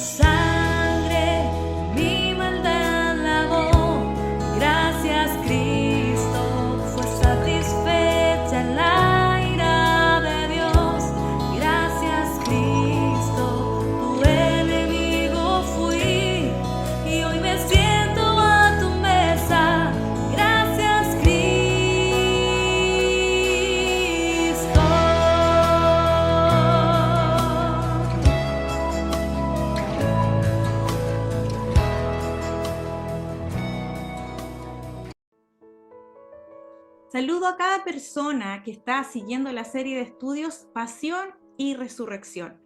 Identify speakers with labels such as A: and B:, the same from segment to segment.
A: sangre mi maldad lavó. Gracias, Cristo, fue satisfecha la ira de Dios. Gracias, Cristo, tu enemigo fui y hoy me siento a tu mesa. Gracias, Cristo.
B: Saludo a cada persona que está siguiendo la serie de estudios Pasión y Resurrección,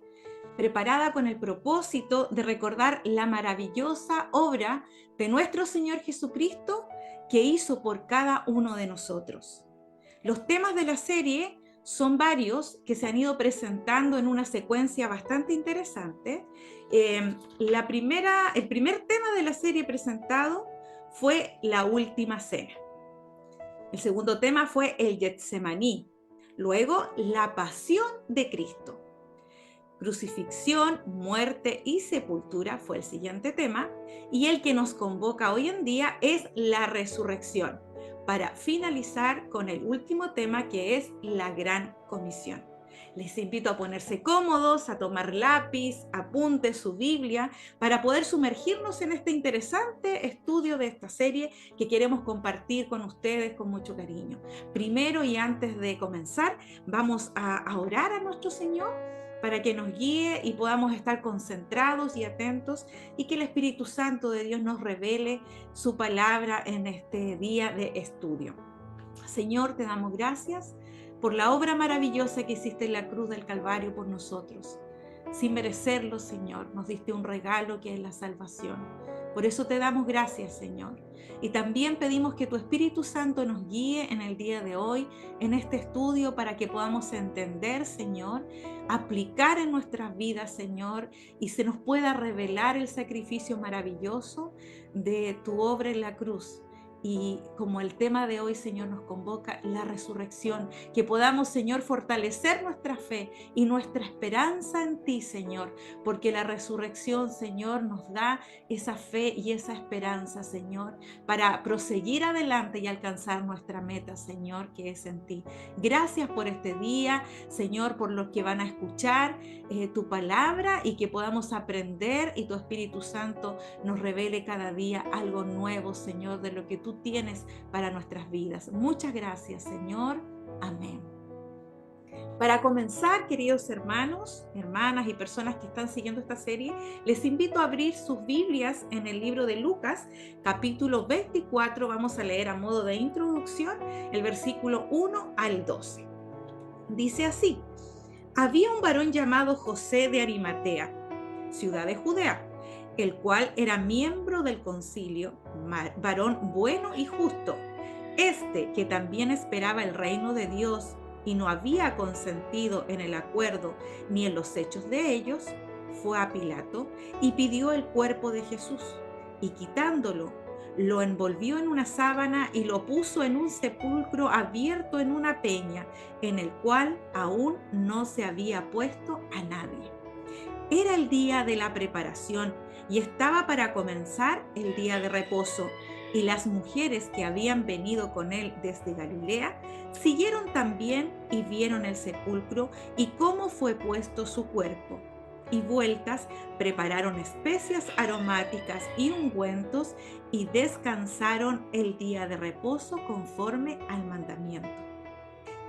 B: preparada con el propósito de recordar la maravillosa obra de nuestro Señor Jesucristo que hizo por cada uno de nosotros. Los temas de la serie son varios que se han ido presentando en una secuencia bastante interesante. El primer tema de la serie presentado fue la última cena. El segundo tema fue el Getsemaní. Luego, la pasión de Cristo. Crucifixión, muerte y sepultura fue el siguiente tema. Y el que nos convoca hoy en día es la resurrección, para finalizar con el último tema, que es la Gran Comisión. Les invito a ponerse cómodos, a tomar lápiz, apunte, su Biblia, para poder sumergirnos en este interesante estudio de esta serie que queremos compartir con ustedes con mucho cariño. Primero y antes de comenzar, vamos a orar a nuestro Señor para que nos guíe y podamos estar concentrados y atentos, y que el Espíritu Santo de Dios nos revele su palabra en este día de estudio. Señor, te damos gracias por la obra maravillosa que hiciste en la cruz del Calvario por nosotros. Sin merecerlo, Señor, nos diste un regalo que es la salvación. Por eso te damos gracias, Señor. Y también pedimos que tu Espíritu Santo nos guíe en el día de hoy, en este estudio, para que podamos entender, Señor, aplicar en nuestras vidas, Señor, y se nos pueda revelar el sacrificio maravilloso de tu obra en la cruz. Y como el tema de hoy, Señor, nos convoca la resurrección, que podamos, Señor, fortalecer nuestra fe y nuestra esperanza en ti, Señor, porque la resurrección, Señor, nos da esa fe y esa esperanza, Señor, para proseguir adelante y alcanzar nuestra meta, Señor, que es en ti. Gracias por este día, Señor, por los que van a escuchar tu palabra, y que podamos aprender y tu Espíritu Santo nos revele cada día algo nuevo, Señor, de lo que tú tienes para nuestras vidas. Muchas gracias, Señor. Amén. Para comenzar, queridos hermanos, hermanas y personas que están siguiendo esta serie, les invito a abrir sus Biblias en el libro de Lucas, capítulo 24. Vamos a leer a modo de introducción el versículo 1 al 12. Dice así: había un varón llamado José de Arimatea, ciudad de Judea, el cual era miembro del concilio, varón bueno y justo. Este, que también esperaba el reino de Dios y no había consentido en el acuerdo ni en los hechos de ellos, fue a Pilato y pidió el cuerpo de Jesús, y quitándolo, lo envolvió en una sábana y lo puso en un sepulcro abierto en una peña, en el cual aún no se había puesto a nadie. Era el día de la preparación y estaba para comenzar el día de reposo, y las mujeres que habían venido con él desde Galilea siguieron también y vieron el sepulcro y cómo fue puesto su cuerpo. Y vueltas prepararon especias aromáticas y ungüentos, y descansaron el día de reposo conforme al mandamiento.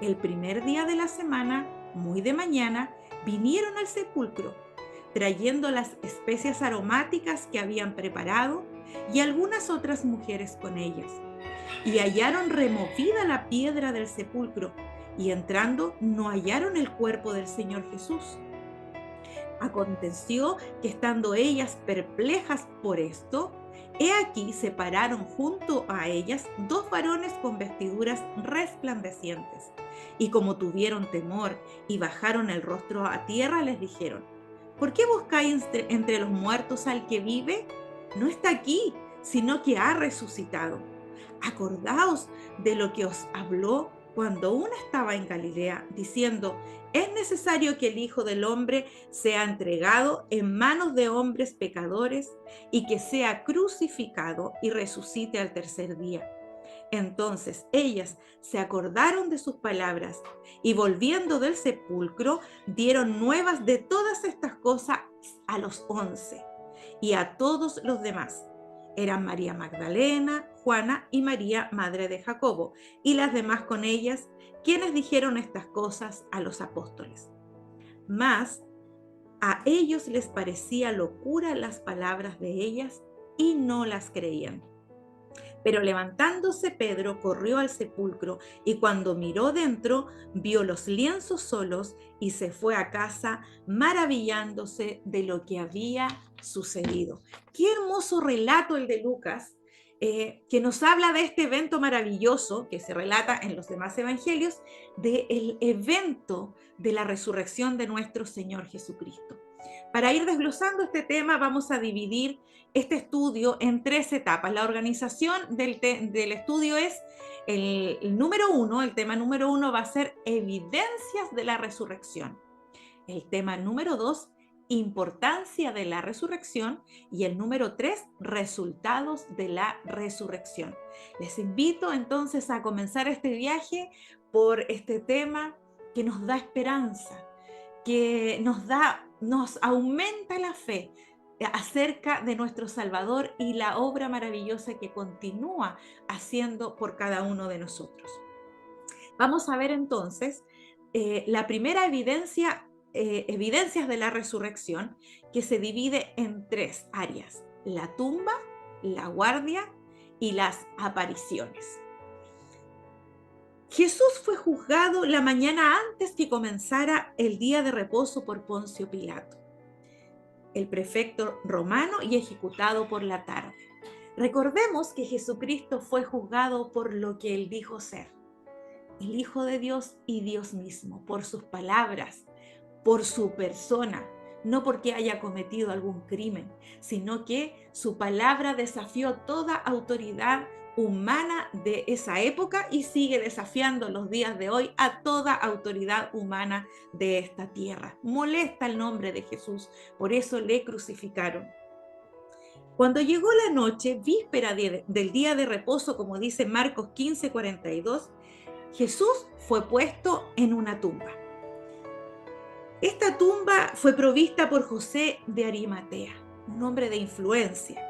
B: El primer día de la semana, muy de mañana, vinieron al sepulcro, trayendo las especias aromáticas que habían preparado, y algunas otras mujeres con ellas. Y hallaron removida la piedra del sepulcro, y entrando no hallaron el cuerpo del Señor Jesús. Aconteció que, estando ellas perplejas por esto, he aquí se pararon junto a ellas dos varones con vestiduras resplandecientes, y como tuvieron temor y bajaron el rostro a tierra, les dijeron: ¿por qué buscáis entre los muertos al que vive? No está aquí, sino que ha resucitado. Acordaos de lo que os habló cuando aún estaba en Galilea, diciendo: es necesario que el Hijo del Hombre sea entregado en manos de hombres pecadores y que sea crucificado y resucite al tercer día. Entonces ellas se acordaron de sus palabras y, volviendo del sepulcro, dieron nuevas de todas estas cosas a los 11 y a todos los demás. Eran María Magdalena, Juana y María, madre de Jacobo, y las demás con ellas, quienes dijeron estas cosas a los apóstoles. Mas a ellos les parecía locura las palabras de ellas y no las creían. Pero levantándose Pedro corrió al sepulcro y cuando miró dentro vio los lienzos solos y se fue a casa maravillándose de lo que había sucedido. Qué hermoso relato el de Lucas, que nos habla de este evento maravilloso que se relata en los demás evangelios, del evento de la resurrección de nuestro Señor Jesucristo. Para ir desglosando este tema, vamos a dividir este estudio en 3 etapas. La organización del estudio es el número 1, el tema número 1 va a ser evidencias de la resurrección. El tema número 2, importancia de la resurrección, y el número 3, resultados de la resurrección. Les invito entonces a comenzar este viaje por este tema que nos da esperanza, que nos aumenta la fe acerca de nuestro Salvador y la obra maravillosa que continúa haciendo por cada uno de nosotros. Vamos a ver entonces la primera evidencias de la resurrección, que se divide en 3 áreas: la tumba, la guardia y las apariciones. Jesús fue juzgado la mañana antes que comenzara el día de reposo por Poncio Pilato, el prefecto romano, y ejecutado por la tarde. Recordemos que Jesucristo fue juzgado por lo que él dijo ser, el Hijo de Dios y Dios mismo, por sus palabras, por su persona, no porque haya cometido algún crimen, sino que su palabra desafió toda autoridad humana de esa época y sigue desafiando los días de hoy a toda autoridad humana de esta tierra. Molesta el nombre de Jesús, por eso le crucificaron. Cuando llegó la noche, víspera del día de reposo, como dice Marcos 15:42, Jesús fue puesto en una tumba. Esta tumba fue provista por José de Arimatea, un hombre de influencia.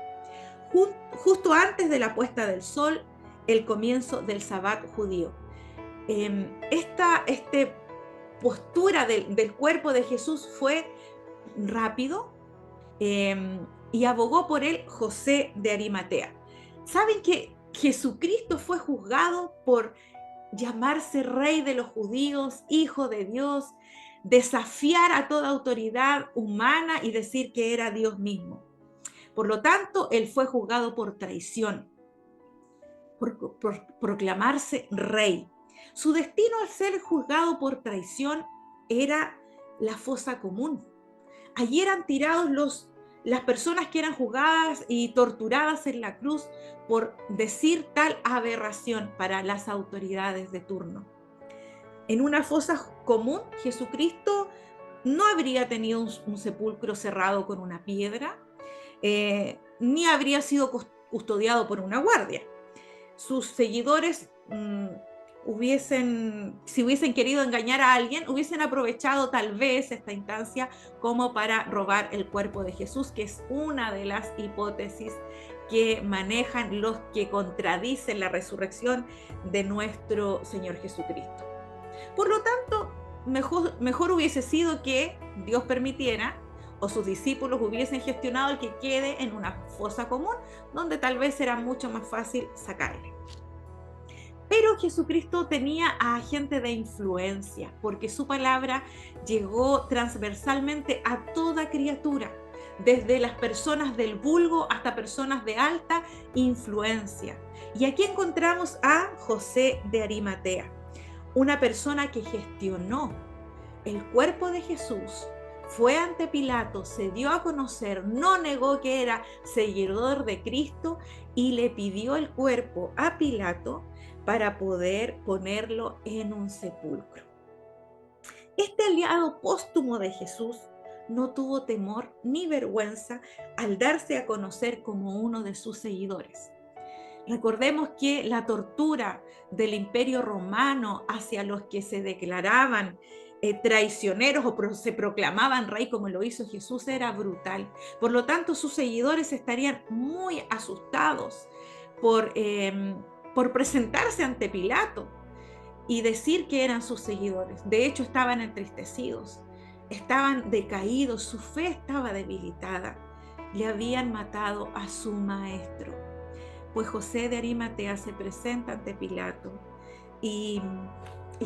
B: Justo antes de la puesta del sol, el comienzo del Sabbat judío. Esta postura del cuerpo de Jesús fue rápido y abogó por él José de Arimatea. ¿Saben que Jesucristo fue juzgado por llamarse rey de los judíos, hijo de Dios, desafiar a toda autoridad humana y decir que era Dios mismo? Por lo tanto, él fue juzgado por traición, por proclamarse rey. Su destino al ser juzgado por traición era la fosa común. Allí eran tirados las personas que eran juzgadas y torturadas en la cruz por decir tal aberración para las autoridades de turno. En una fosa común, Jesucristo no habría tenido un sepulcro cerrado con una piedra, ni habría sido custodiado por una guardia. Sus seguidores, si hubiesen querido engañar a alguien, hubiesen aprovechado tal vez esta instancia como para robar el cuerpo de Jesús, que es una de las hipótesis que manejan los que contradicen la resurrección de nuestro Señor Jesucristo. Por lo tanto, mejor hubiese sido que Dios permitiera o sus discípulos hubiesen gestionado el que quede en una fosa común, donde tal vez era mucho más fácil sacarle. Pero Jesucristo tenía a agente de influencia, porque su palabra llegó transversalmente a toda criatura, desde las personas del vulgo hasta personas de alta influencia. Y aquí encontramos a José de Arimatea, una persona que gestionó el cuerpo de Jesús. Fue ante Pilato, se dio a conocer, no negó que era seguidor de Cristo y le pidió el cuerpo a Pilato para poder ponerlo en un sepulcro. Este aliado póstumo de Jesús no tuvo temor ni vergüenza al darse a conocer como uno de sus seguidores. Recordemos que la tortura del Imperio Romano hacia los que se declaraban traicioneros o se proclamaban rey como lo hizo Jesús era brutal. Por lo tanto, sus seguidores estarían muy asustados por presentarse ante Pilato y decir que eran sus seguidores. De hecho, estaban entristecidos, estaban decaídos, su fe estaba debilitada. Le habían matado a su maestro. Pues José de Arimatea se presenta ante Pilato y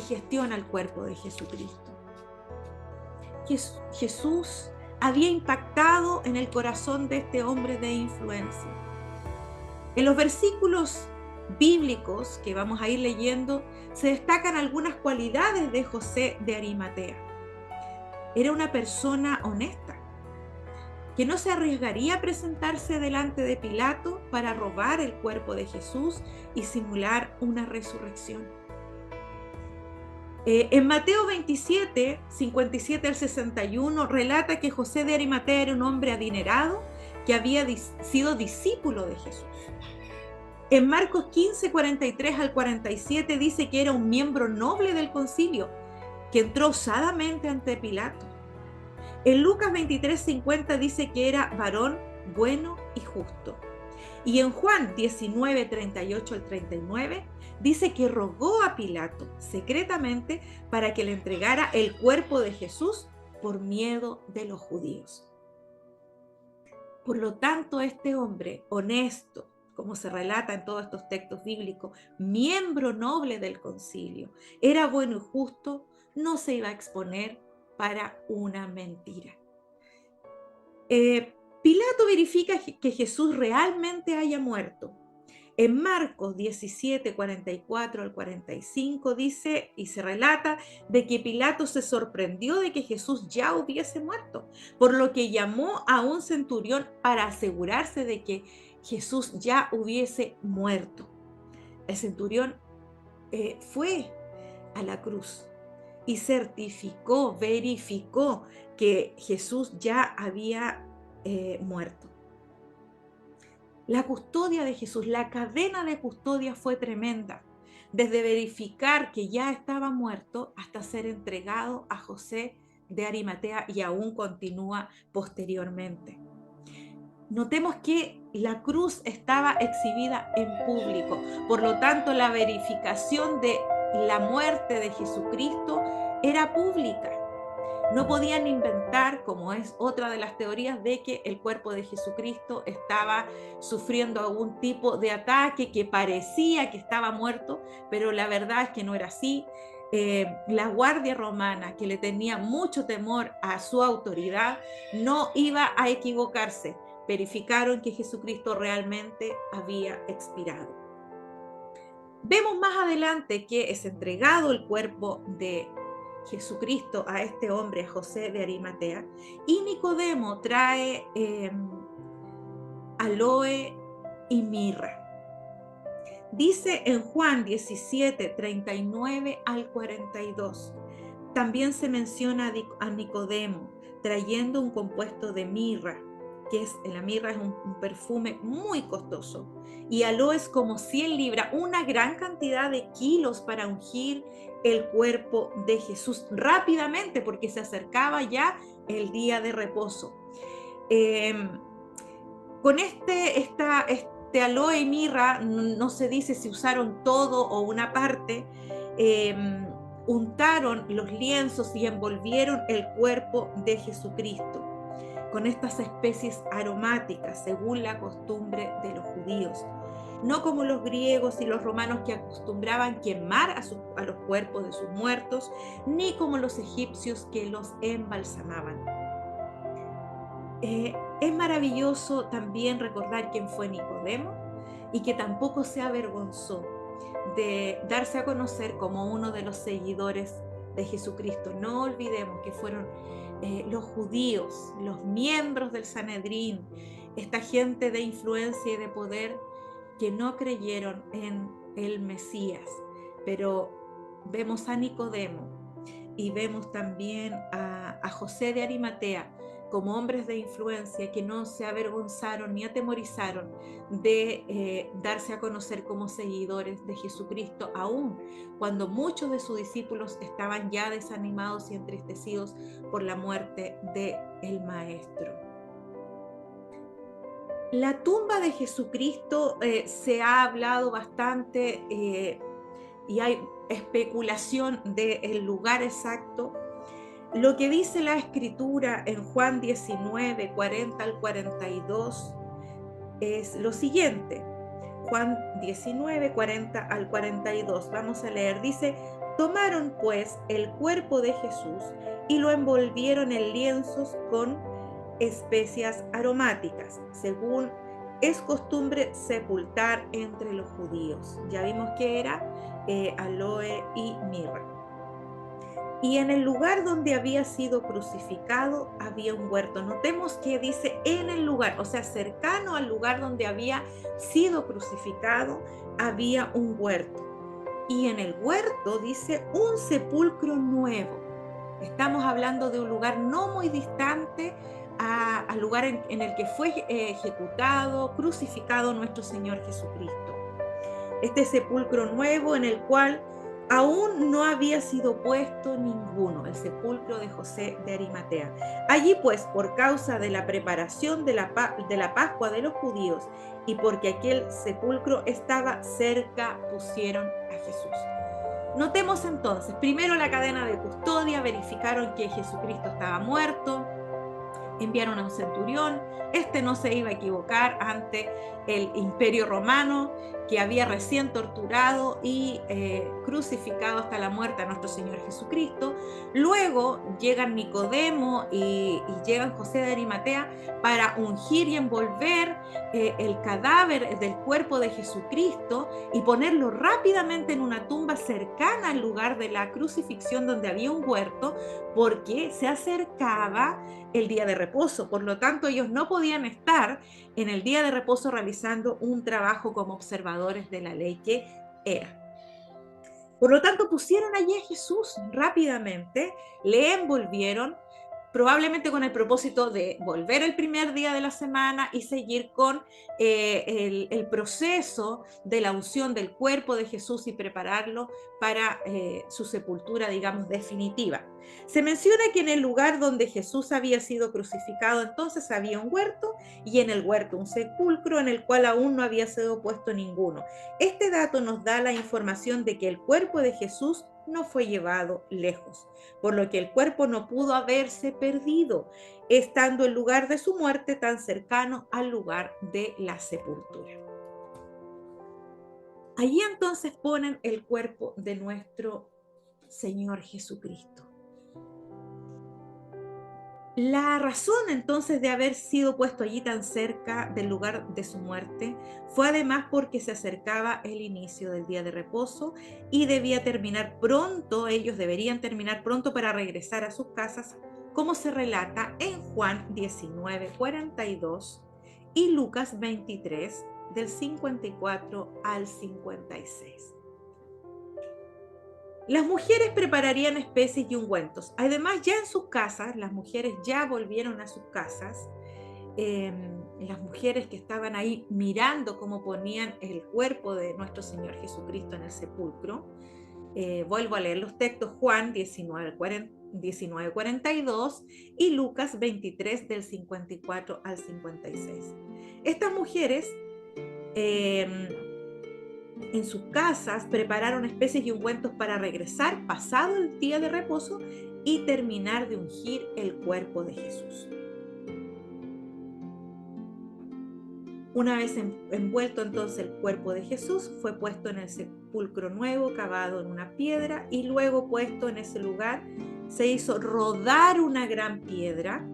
B: gestiona el cuerpo de Jesucristo. Jesús había impactado en el corazón de este hombre de influencia. En los versículos bíblicos que vamos a ir leyendo se destacan algunas cualidades de José de Arimatea. Era una persona honesta, que no se arriesgaría a presentarse delante de Pilato para robar el cuerpo de Jesús y simular una resurrección. En Mateo 27, 57 al 61, relata que José de Arimatea era un hombre adinerado que había sido discípulo de Jesús. En Marcos 15, 43 al 47 dice que era un miembro noble del concilio, que entró osadamente ante Pilato. En Lucas 23, 50 dice que era varón bueno y justo. Y en Juan 19, 38 al 39 dice que rogó a Pilato secretamente para que le entregara el cuerpo de Jesús por miedo de los judíos. Por lo tanto, este hombre honesto, como se relata en todos estos textos bíblicos, miembro noble del concilio, era bueno y justo, no se iba a exponer para una mentira. Pilato verifica que Jesús realmente haya muerto. En Marcos 17, 44 al 45 dice y se relata de que Pilato se sorprendió de que Jesús ya hubiese muerto, por lo que llamó a un centurión para asegurarse de que Jesús ya hubiese muerto. El centurión fue a la cruz y certificó, verificó que Jesús ya había muerto. La custodia de Jesús, la cadena de custodia fue tremenda, desde verificar que ya estaba muerto hasta ser entregado a José de Arimatea y aún continúa posteriormente. Notemos que la cruz estaba exhibida en público, por lo tanto la verificación de la muerte de Jesucristo era pública. No podían inventar, como es otra de las teorías, de que el cuerpo de Jesucristo estaba sufriendo algún tipo de ataque que parecía que estaba muerto, pero la verdad es que no era así. La guardia romana, que le tenía mucho temor a su autoridad, no iba a equivocarse. Verificaron que Jesucristo realmente había expirado. Vemos más adelante que es entregado el cuerpo de Jesucristo a este hombre, a José de Arimatea, y Nicodemo trae aloe y mirra. Dice en Juan 17, 39 al 42, también se menciona a Nicodemo trayendo un compuesto de mirra, la mirra es un perfume muy costoso, y aloes como 100 libras, una gran cantidad de kilos para ungir el cuerpo de Jesús rápidamente, porque se acercaba ya el día de reposo. Con este aloe y mirra, no se dice si usaron todo o una parte, untaron los lienzos y envolvieron el cuerpo de Jesucristo con estas especies aromáticas, según la costumbre de los judíos, no como los griegos y los romanos que acostumbraban quemar a los cuerpos de sus muertos, ni como los egipcios que los embalsamaban. Es maravilloso también recordar quién fue Nicodemo y que tampoco se avergonzó de darse a conocer como uno de los seguidores de Jesucristo. No olvidemos que fueron los judíos, los miembros del Sanedrín, esta gente de influencia y de poder que no creyeron en el Mesías. Pero vemos a Nicodemo y vemos también a José de Arimatea como hombres de influencia que no se avergonzaron ni atemorizaron de darse a conocer como seguidores de Jesucristo, aun cuando muchos de sus discípulos estaban ya desanimados y entristecidos por la muerte del Maestro. La tumba de Jesucristo se ha hablado bastante y hay especulación del lugar exacto. Lo que dice la Escritura en Juan 19, 40 al 42 es lo siguiente. Juan 19, 40 al 42. Vamos a leer. Dice: tomaron pues el cuerpo de Jesús y lo envolvieron en lienzos con especias aromáticas, según es costumbre sepultar entre los judíos. Ya vimos que era aloe y mirra. Y en el lugar donde había sido crucificado había un huerto. Notemos que dice en el lugar, o sea, cercano al lugar donde había sido crucificado, había un huerto. Y en el huerto dice un sepulcro nuevo. Estamos hablando de un lugar no muy distante al lugar en el que fue ejecutado, crucificado nuestro Señor Jesucristo. Este sepulcro nuevo en el cual aún no había sido puesto ninguno, el sepulcro de José de Arimatea. Allí pues, por causa de la preparación de la Pascua de los judíos y porque aquel sepulcro estaba cerca, pusieron a Jesús. Notemos entonces, primero la cadena de custodia, verificaron que Jesucristo estaba muerto, enviaron a un centurión. Este no se iba a equivocar ante el Imperio Romano, que había recién torturado y crucificado hasta la muerte a nuestro Señor Jesucristo. Luego llegan Nicodemo y llegan José de Arimatea para ungir y envolver el cadáver del cuerpo de Jesucristo y ponerlo rápidamente en una tumba cercana al lugar de la crucifixión, donde había un huerto, porque se acercaba el día de reposo. Por lo tanto, ellos no podían estar en el día de reposo realizando un trabajo como observadores de la ley que era. Por lo tanto, pusieron allí a Jesús rápidamente, le envolvieron, probablemente con el propósito de volver el primer día de la semana y seguir con el proceso de la unción del cuerpo de Jesús y prepararlo para su sepultura, digamos, definitiva. Se menciona que en el lugar donde Jesús había sido crucificado, entonces había un huerto, y en el huerto un sepulcro en el cual aún no había sido puesto ninguno. Este dato nos da la información de que el cuerpo de Jesús no fue llevado lejos, por lo que el cuerpo no pudo haberse perdido, estando el lugar de su muerte tan cercano al lugar de la sepultura. Allí entonces ponen el cuerpo de nuestro Señor Jesucristo. La razón entonces de haber sido puesto allí tan cerca del lugar de su muerte fue además porque se acercaba el inicio del día de reposo y debía terminar pronto, ellos deberían terminar pronto para regresar a sus casas, como se relata en Juan 19, 42 y Lucas 23, del 54 al 56. Las mujeres prepararían especies y ungüentos. Además, ya en sus casas, las mujeres ya volvieron a sus casas. Las mujeres que estaban ahí mirando cómo ponían el cuerpo de nuestro Señor Jesucristo en el sepulcro. Vuelvo a leer los textos: Juan 19, 42 y Lucas 23, del 54 al 56. Estas mujeres en sus casas prepararon especies y ungüentos para regresar pasado el día de reposo y terminar de ungir el cuerpo de Jesús. Una vez envuelto entonces el cuerpo de Jesús, fue puesto en el sepulcro nuevo, cavado en una piedra, y luego puesto en ese lugar se hizo rodar una gran piedra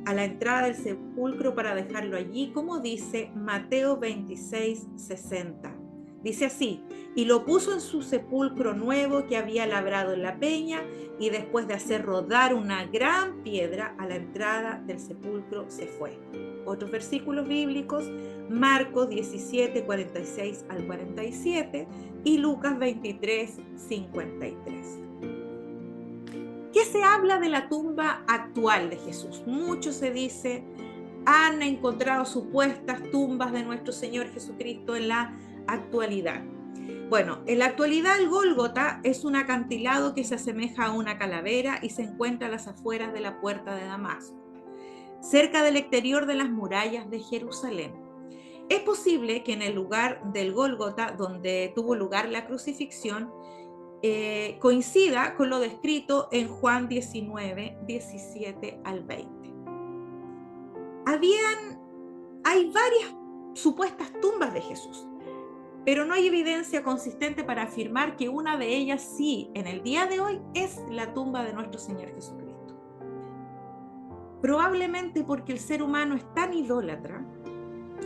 B: a la entrada del sepulcro para dejarlo allí, como dice Mateo 26, 60. Dice así: y lo puso en su sepulcro nuevo que había labrado en la peña, y después de hacer rodar una gran piedra a la entrada del sepulcro se fue. Otros versículos bíblicos: Marcos 17, 46 al 47 y Lucas 23, 53. ¿Qué se habla de la tumba actual de Jesús? Mucho se dice, han encontrado supuestas tumbas de nuestro Señor Jesucristo en la actualidad. Bueno, en la actualidad el Gólgota es un acantilado que se asemeja a una calavera y se encuentra a las afueras de la puerta de Damasco, cerca del exterior de las murallas de Jerusalén. Es posible que en el lugar del Gólgota, donde tuvo lugar la crucifixión, coincida con lo descrito en Juan 19, 17 al 20. Hay varias supuestas tumbas de Jesús, pero no hay evidencia consistente para afirmar que una de ellas sí, en el día de hoy, es la tumba de nuestro Señor Jesucristo. Probablemente porque el ser humano es tan idólatra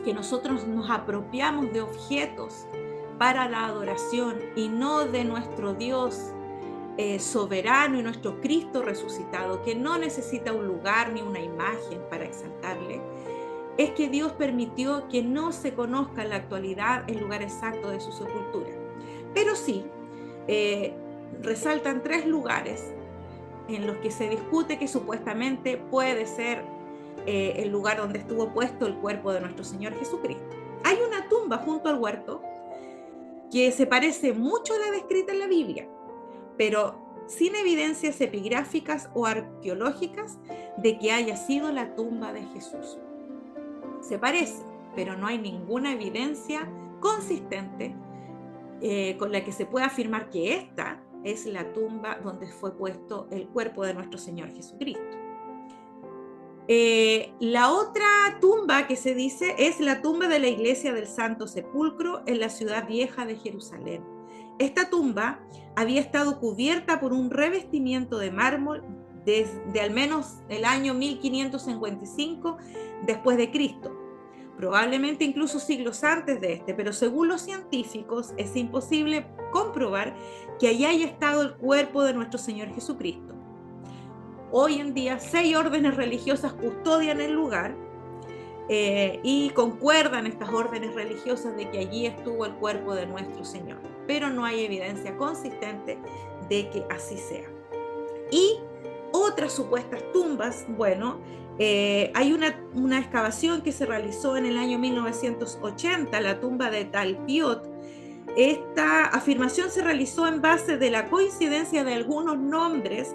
B: que nosotros nos apropiamos de objetos para la adoración y no de nuestro Dios soberano y nuestro Cristo resucitado, que no necesita un lugar ni una imagen para exaltarle. Es que Dios permitió que no se conozca en la actualidad el lugar exacto de su sepultura. Pero sí, resaltan 3 lugares en los que se discute que supuestamente puede ser el lugar donde estuvo puesto el cuerpo de nuestro Señor Jesucristo. Hay una tumba junto al huerto que se parece mucho a la descrita en la Biblia, pero sin evidencias epigráficas o arqueológicas de que haya sido la tumba de Jesús. Se parece, pero no hay ninguna evidencia consistente con la que se pueda afirmar que esta es la tumba donde fue puesto el cuerpo de nuestro Señor Jesucristo. La otra tumba que se dice es la tumba de la iglesia del Santo Sepulcro en la ciudad vieja de Jerusalén. Esta tumba había estado cubierta por un revestimiento de mármol desde al menos el año 1555 después de Cristo, probablemente incluso siglos antes de este, pero según los científicos es imposible comprobar que allí haya estado el cuerpo de nuestro Señor Jesucristo. Hoy en día 6 órdenes religiosas custodian el lugar y concuerdan estas órdenes religiosas de que allí estuvo el cuerpo de nuestro Señor, pero no hay evidencia consistente de que así sea. Y otras supuestas tumbas, bueno, hay una excavación que se realizó en el año 1980, la tumba de Talpiot. Esta afirmación se realizó en base de la coincidencia de algunos nombres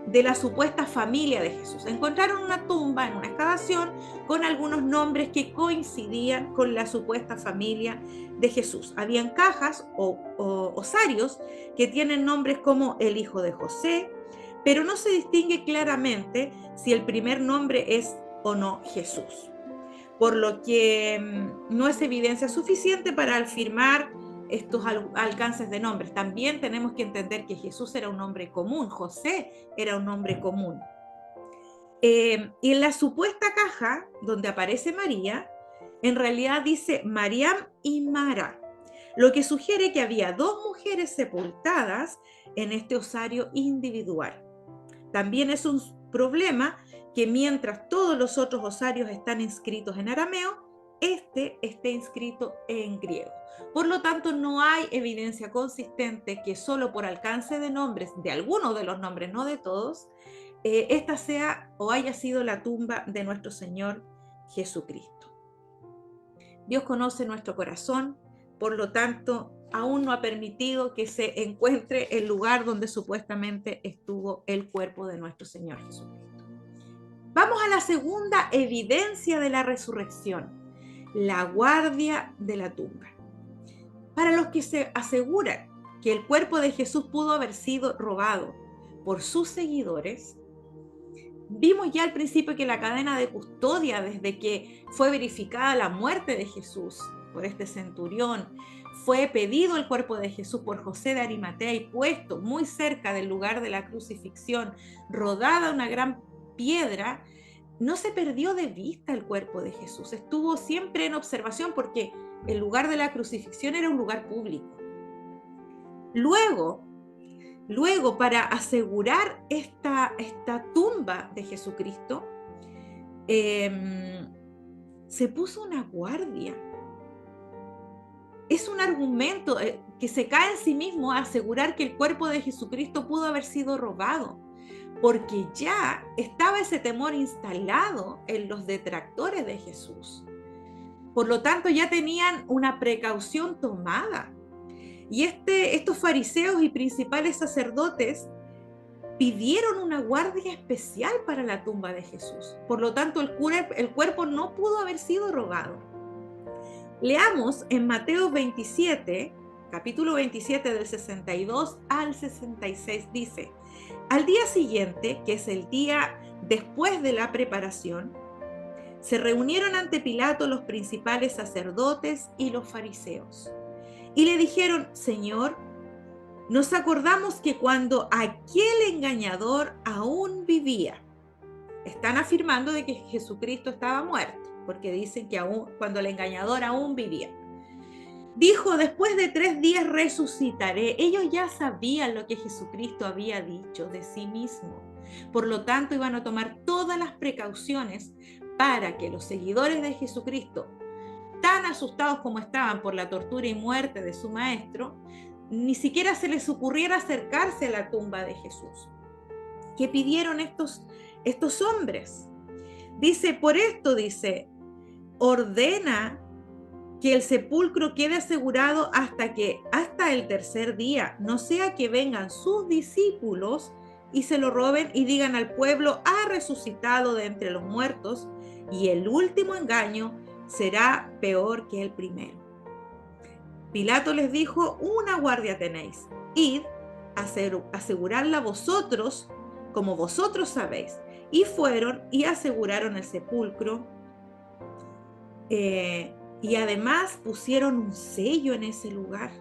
B: de la supuesta familia de Jesús. Encontraron una tumba en una excavación con algunos nombres que coincidían con la supuesta familia de Jesús. Habían cajas o osarios que tienen nombres como el hijo de José, pero no se distingue claramente si el primer nombre es o no Jesús, por lo que no es evidencia suficiente para afirmar estos alcances de nombres. También tenemos que entender que Jesús era un nombre común, José era un nombre común. Y en la supuesta caja donde aparece María, en realidad dice Mariam y Mara, lo que sugiere que había 2 mujeres sepultadas en este osario individual. También es un problema que mientras todos los otros osarios están inscritos en arameo, este esté inscrito en griego. Por lo tanto, no hay evidencia consistente que solo por alcance de nombres, de algunos de los nombres, no de todos, esta sea o haya sido la tumba de nuestro Señor Jesucristo. Dios conoce nuestro corazón, por lo tanto, aún no ha permitido que se encuentre el lugar donde supuestamente estuvo el cuerpo de nuestro Señor Jesucristo. Vamos a la segunda evidencia de la resurrección, la guardia de la tumba. Para los que se aseguran que el cuerpo de Jesús pudo haber sido robado por sus seguidores, vimos ya al principio que la cadena de custodia, desde que fue verificada la muerte de Jesús por este centurión, fue pedido el cuerpo de Jesús por José de Arimatea y puesto muy cerca del lugar de la crucifixión, rodada una gran piedra, no se perdió de vista el cuerpo de Jesús, estuvo siempre en observación porque el lugar de la crucifixión era un lugar público. Luego, para asegurar esta tumba de Jesucristo, se puso una guardia. Es un argumento que se cae en sí mismo a asegurar que el cuerpo de Jesucristo pudo haber sido robado, porque ya estaba ese temor instalado en los detractores de Jesús. Por lo tanto, ya tenían una precaución tomada. Y estos fariseos y principales sacerdotes pidieron una guardia especial para la tumba de Jesús. Por lo tanto, el cuerpo no pudo haber sido robado. Leamos en Mateo 27, capítulo 27 del 62 al 66, dice: al día siguiente, que es el día después de la preparación, se reunieron ante Pilato los principales sacerdotes y los fariseos. Y le dijeron: Señor, nos acordamos que cuando aquel engañador aún vivía. Están afirmando de que Jesucristo estaba muerto, porque dicen que cuando el engañador aún vivía. Dijo: después de 3 días resucitaré. Ellos ya sabían lo que Jesucristo había dicho de sí mismo. Por lo tanto, iban a tomar todas las precauciones para que los seguidores de Jesucristo, tan asustados como estaban por la tortura y muerte de su maestro, ni siquiera se les ocurriera acercarse a la tumba de Jesús. ¿Qué pidieron estos hombres? Dice: por esto, dice, ordena que el sepulcro quede asegurado hasta el tercer día, no sea que vengan sus discípulos y se lo roben y digan al pueblo: ha resucitado de entre los muertos, y el último engaño será peor que el primero. Pilato les dijo: una guardia tenéis, id, aseguradla vosotros, como vosotros sabéis. Y fueron y aseguraron el sepulcro, y además pusieron un sello en ese lugar.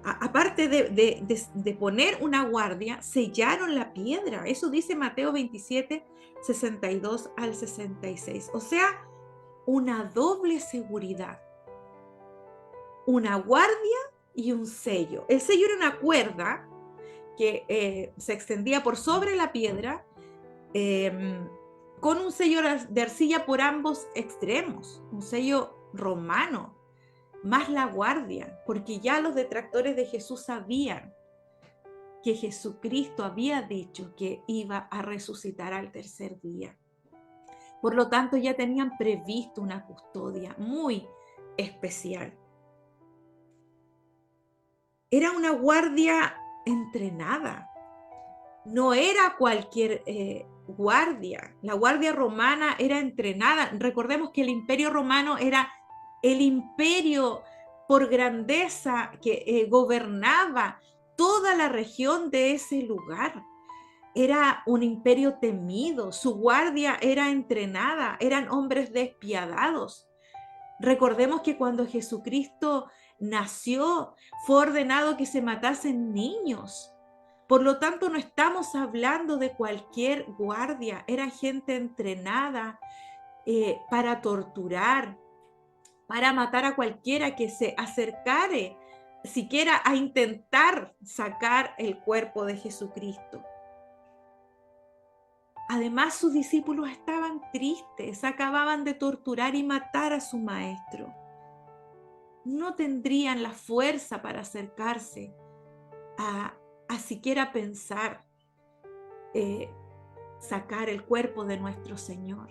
B: Aparte de poner una guardia, sellaron la piedra. Eso dice Mateo 27, 62 al 66. O sea, una doble seguridad. Una guardia y un sello. El sello era una cuerda que se extendía por sobre la piedra, con un sello de arcilla por ambos extremos, un sello romano, más la guardia, porque ya los detractores de Jesús sabían que Jesucristo había dicho que iba a resucitar al tercer día. Por lo tanto, ya tenían previsto una custodia muy especial. Era una guardia entrenada, no era cualquier guardia. La guardia romana era entrenada. Recordemos que el Imperio Romano era el imperio por grandeza que gobernaba toda la región de ese lugar. Era un imperio temido, su guardia era entrenada, eran hombres despiadados. Recordemos que cuando Jesucristo nació, fue ordenado que se matasen niños. Por lo tanto, no estamos hablando de cualquier guardia, era gente entrenada para torturar, para matar a cualquiera que se acercare, siquiera a intentar sacar el cuerpo de Jesucristo. Además, sus discípulos estaban tristes, acababan de torturar y matar a su maestro. No tendrían la fuerza para acercarse a siquiera pensar sacar el cuerpo de nuestro Señor.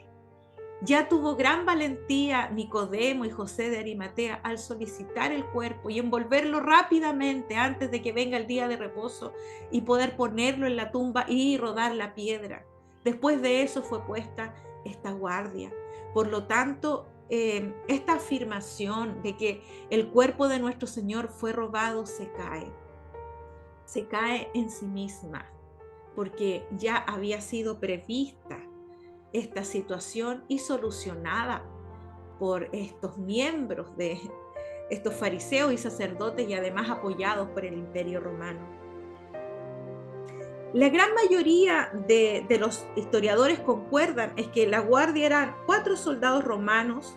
B: Ya tuvo gran valentía Nicodemo y José de Arimatea al solicitar el cuerpo y envolverlo rápidamente antes de que venga el día de reposo y poder ponerlo en la tumba y rodar la piedra. Después de eso fue puesta esta guardia. Por lo tanto, esta afirmación de que el cuerpo de nuestro Señor fue robado se cae en sí misma, porque ya había sido prevista esta situación y solucionada por estos miembros de estos fariseos y sacerdotes, y además apoyados por el Imperio Romano. La gran mayoría de los historiadores concuerdan es que la guardia eran 4 soldados romanos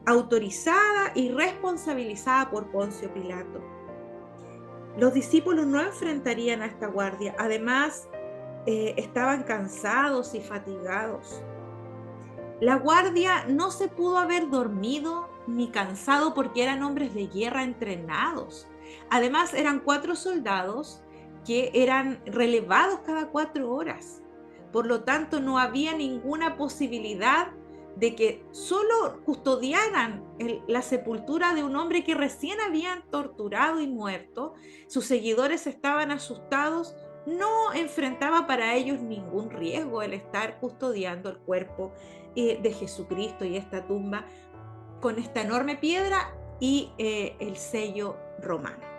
B: autorizada y responsabilizada por Poncio Pilato. Los discípulos no enfrentarían a esta guardia, además estaban cansados y fatigados. La guardia no se pudo haber dormido ni cansado porque eran hombres de guerra entrenados. Además eran 4 soldados que eran relevados cada 4 horas. Por lo tanto, no había ninguna posibilidad de que solo custodiaran la sepultura de un hombre que recién habían torturado y muerto. Sus seguidores estaban asustados. No enfrentaba para ellos ningún riesgo el estar custodiando el cuerpo de Jesucristo y esta tumba con esta enorme piedra y el sello romano.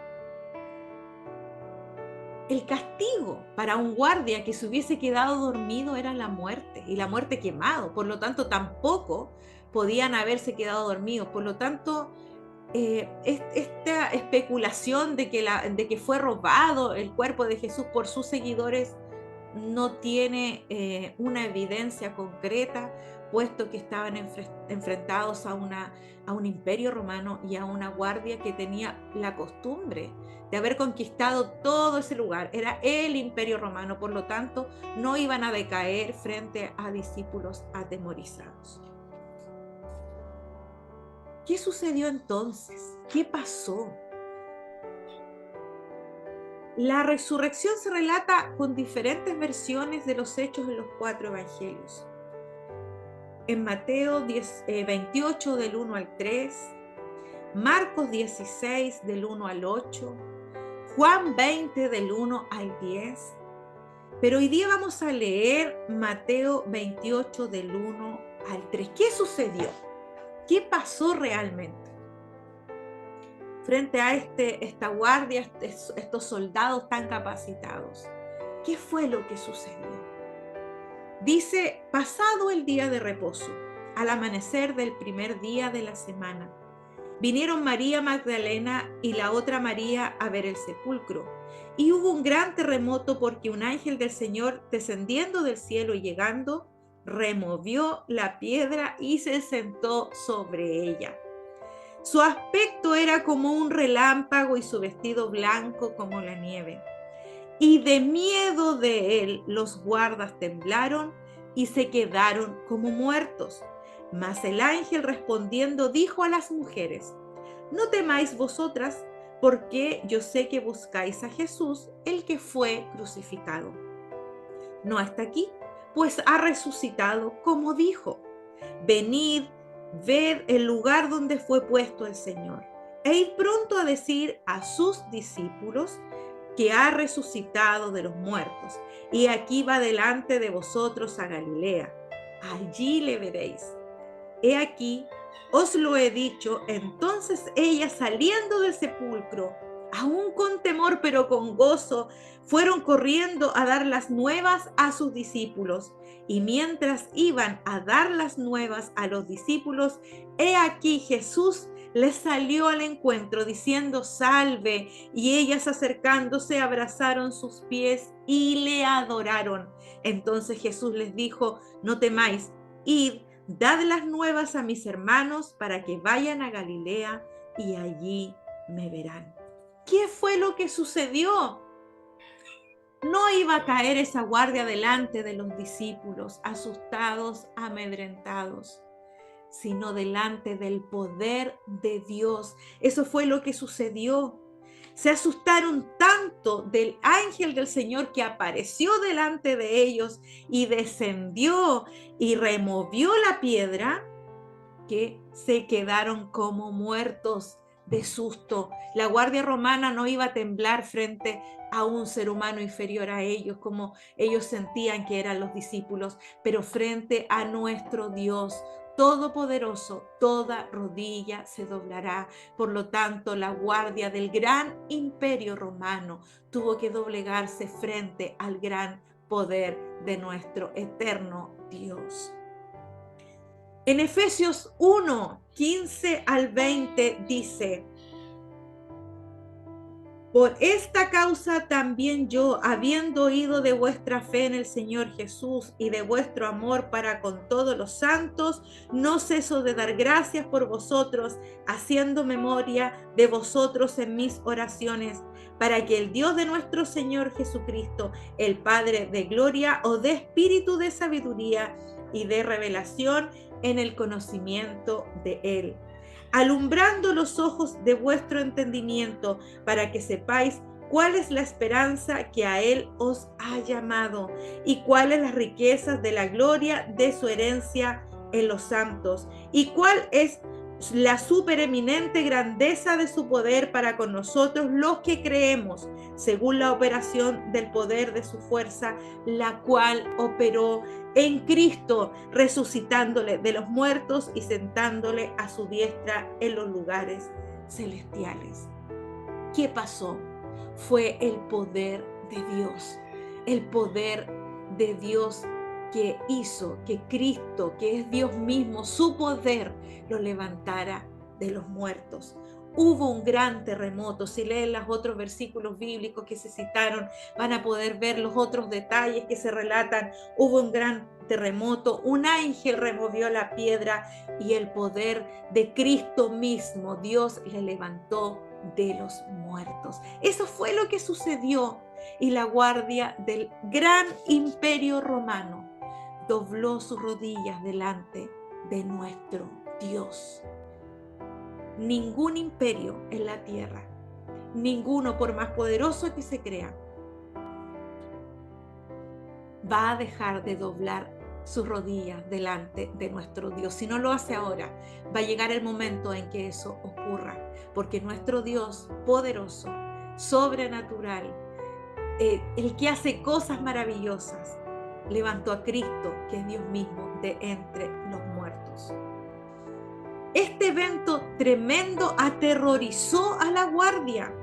B: El castigo para un guardia que se hubiese quedado dormido era la muerte, y la muerte quemado. Por lo tanto, tampoco podían haberse quedado dormidos. Por lo tanto, esta especulación de que fue robado el cuerpo de Jesús por sus seguidores no tiene una evidencia concreta, puesto que estaban enfrentados a un imperio romano y a una guardia que tenía la costumbre de haber conquistado todo ese lugar. Era el imperio romano, por lo tanto, no iban a decaer frente a discípulos atemorizados. ¿Qué sucedió entonces? ¿Qué pasó? La resurrección se relata con diferentes versiones de los hechos en los 4 evangelios. En Mateo 28 del 1 al 3, Marcos 16 del 1 al 8, Juan 20 del 1 al 10. Pero hoy día vamos a leer Mateo 28 del 1 al 3. ¿Qué sucedió? ¿Qué pasó realmente? Frente a esta guardia, estos soldados tan capacitados, ¿qué fue lo que sucedió? Dice, pasado el día de reposo, al amanecer del primer día de la semana, vinieron María Magdalena y la otra María a ver el sepulcro. Y hubo un gran terremoto porque un ángel del Señor, descendiendo del cielo y llegando, removió la piedra y se sentó sobre ella. Su aspecto era como un relámpago y su vestido blanco como la nieve. Y de miedo de él los guardas temblaron y se quedaron como muertos. Mas el ángel respondiendo dijo a las mujeres: no temáis vosotras, porque yo sé que buscáis a Jesús, el que fue crucificado. No está aquí, pues ha resucitado como dijo. Venid, ved el lugar donde fue puesto el Señor, e id pronto a decir a sus discípulos que ha resucitado de los muertos, y aquí va delante de vosotros a Galilea. Allí le veréis. He aquí, os lo he dicho. Entonces ellas, saliendo del sepulcro, aún con temor pero con gozo, fueron corriendo a dar las nuevas a sus discípulos. Y mientras iban a dar las nuevas a los discípulos, he aquí Jesús les salió al encuentro diciendo: salve. Y ellas, acercándose, abrazaron sus pies y le adoraron. Entonces Jesús les dijo: no temáis, id, dad las nuevas a mis hermanos para que vayan a Galilea y allí me verán. ¿Qué fue lo que sucedió? No iba a caer esa guardia delante de los discípulos, asustados, amedrentados, sino delante del poder de Dios. Eso fue lo que sucedió. Se asustaron tanto del ángel del Señor que apareció delante de ellos y descendió y removió la piedra, que se quedaron como muertos de susto. La guardia romana no iba a temblar frente a un ser humano inferior a ellos, como ellos sentían que eran los discípulos, pero frente a nuestro Dios todopoderoso, toda rodilla se doblará. Por lo tanto, la guardia del gran imperio romano tuvo que doblegarse frente al gran poder de nuestro eterno Dios. En Efesios 1, 15 al 20 dice: Por esta causa también yo, habiendo oído de vuestra fe en el Señor Jesús y de vuestro amor para con todos los santos, no ceso de dar gracias por vosotros, haciendo memoria de vosotros en mis oraciones, para que el Dios de nuestro Señor Jesucristo, el Padre de gloria, os dé espíritu de sabiduría y de revelación en el conocimiento de Él, alumbrando los ojos de vuestro entendimiento, para que sepáis cuál es la esperanza que a Él os ha llamado, y cuáles las riquezas de la gloria de su herencia en los santos, y cuál es la supereminente grandeza de su poder para con nosotros los que creemos, según la operación del poder de su fuerza, la cual operó en Cristo, resucitándole de los muertos y sentándole a su diestra en los lugares celestiales. ¿Qué pasó? Fue el poder de Dios, el poder de Dios que hizo que Cristo, que es Dios mismo, su poder lo levantara de los muertos. Hubo un gran terremoto. Si leen los otros versículos bíblicos que se citaron, van a poder ver los otros detalles que se relatan. Hubo un gran terremoto, un ángel removió la piedra y el poder de Cristo mismo, Dios le levantó de los muertos. Eso fue lo que sucedió, y la guardia del gran imperio romano dobló sus rodillas delante de nuestro Dios. Ningún imperio en la tierra, ninguno, por más poderoso que se crea, va a dejar de doblar sus rodillas delante de nuestro Dios. Si no lo hace ahora, va a llegar el momento en que eso ocurra, porque nuestro Dios poderoso, sobrenatural, el que hace cosas maravillosas, levantó a Cristo, que es Dios mismo, de entre los muertos. Este evento tremendo aterrorizó a la guardia.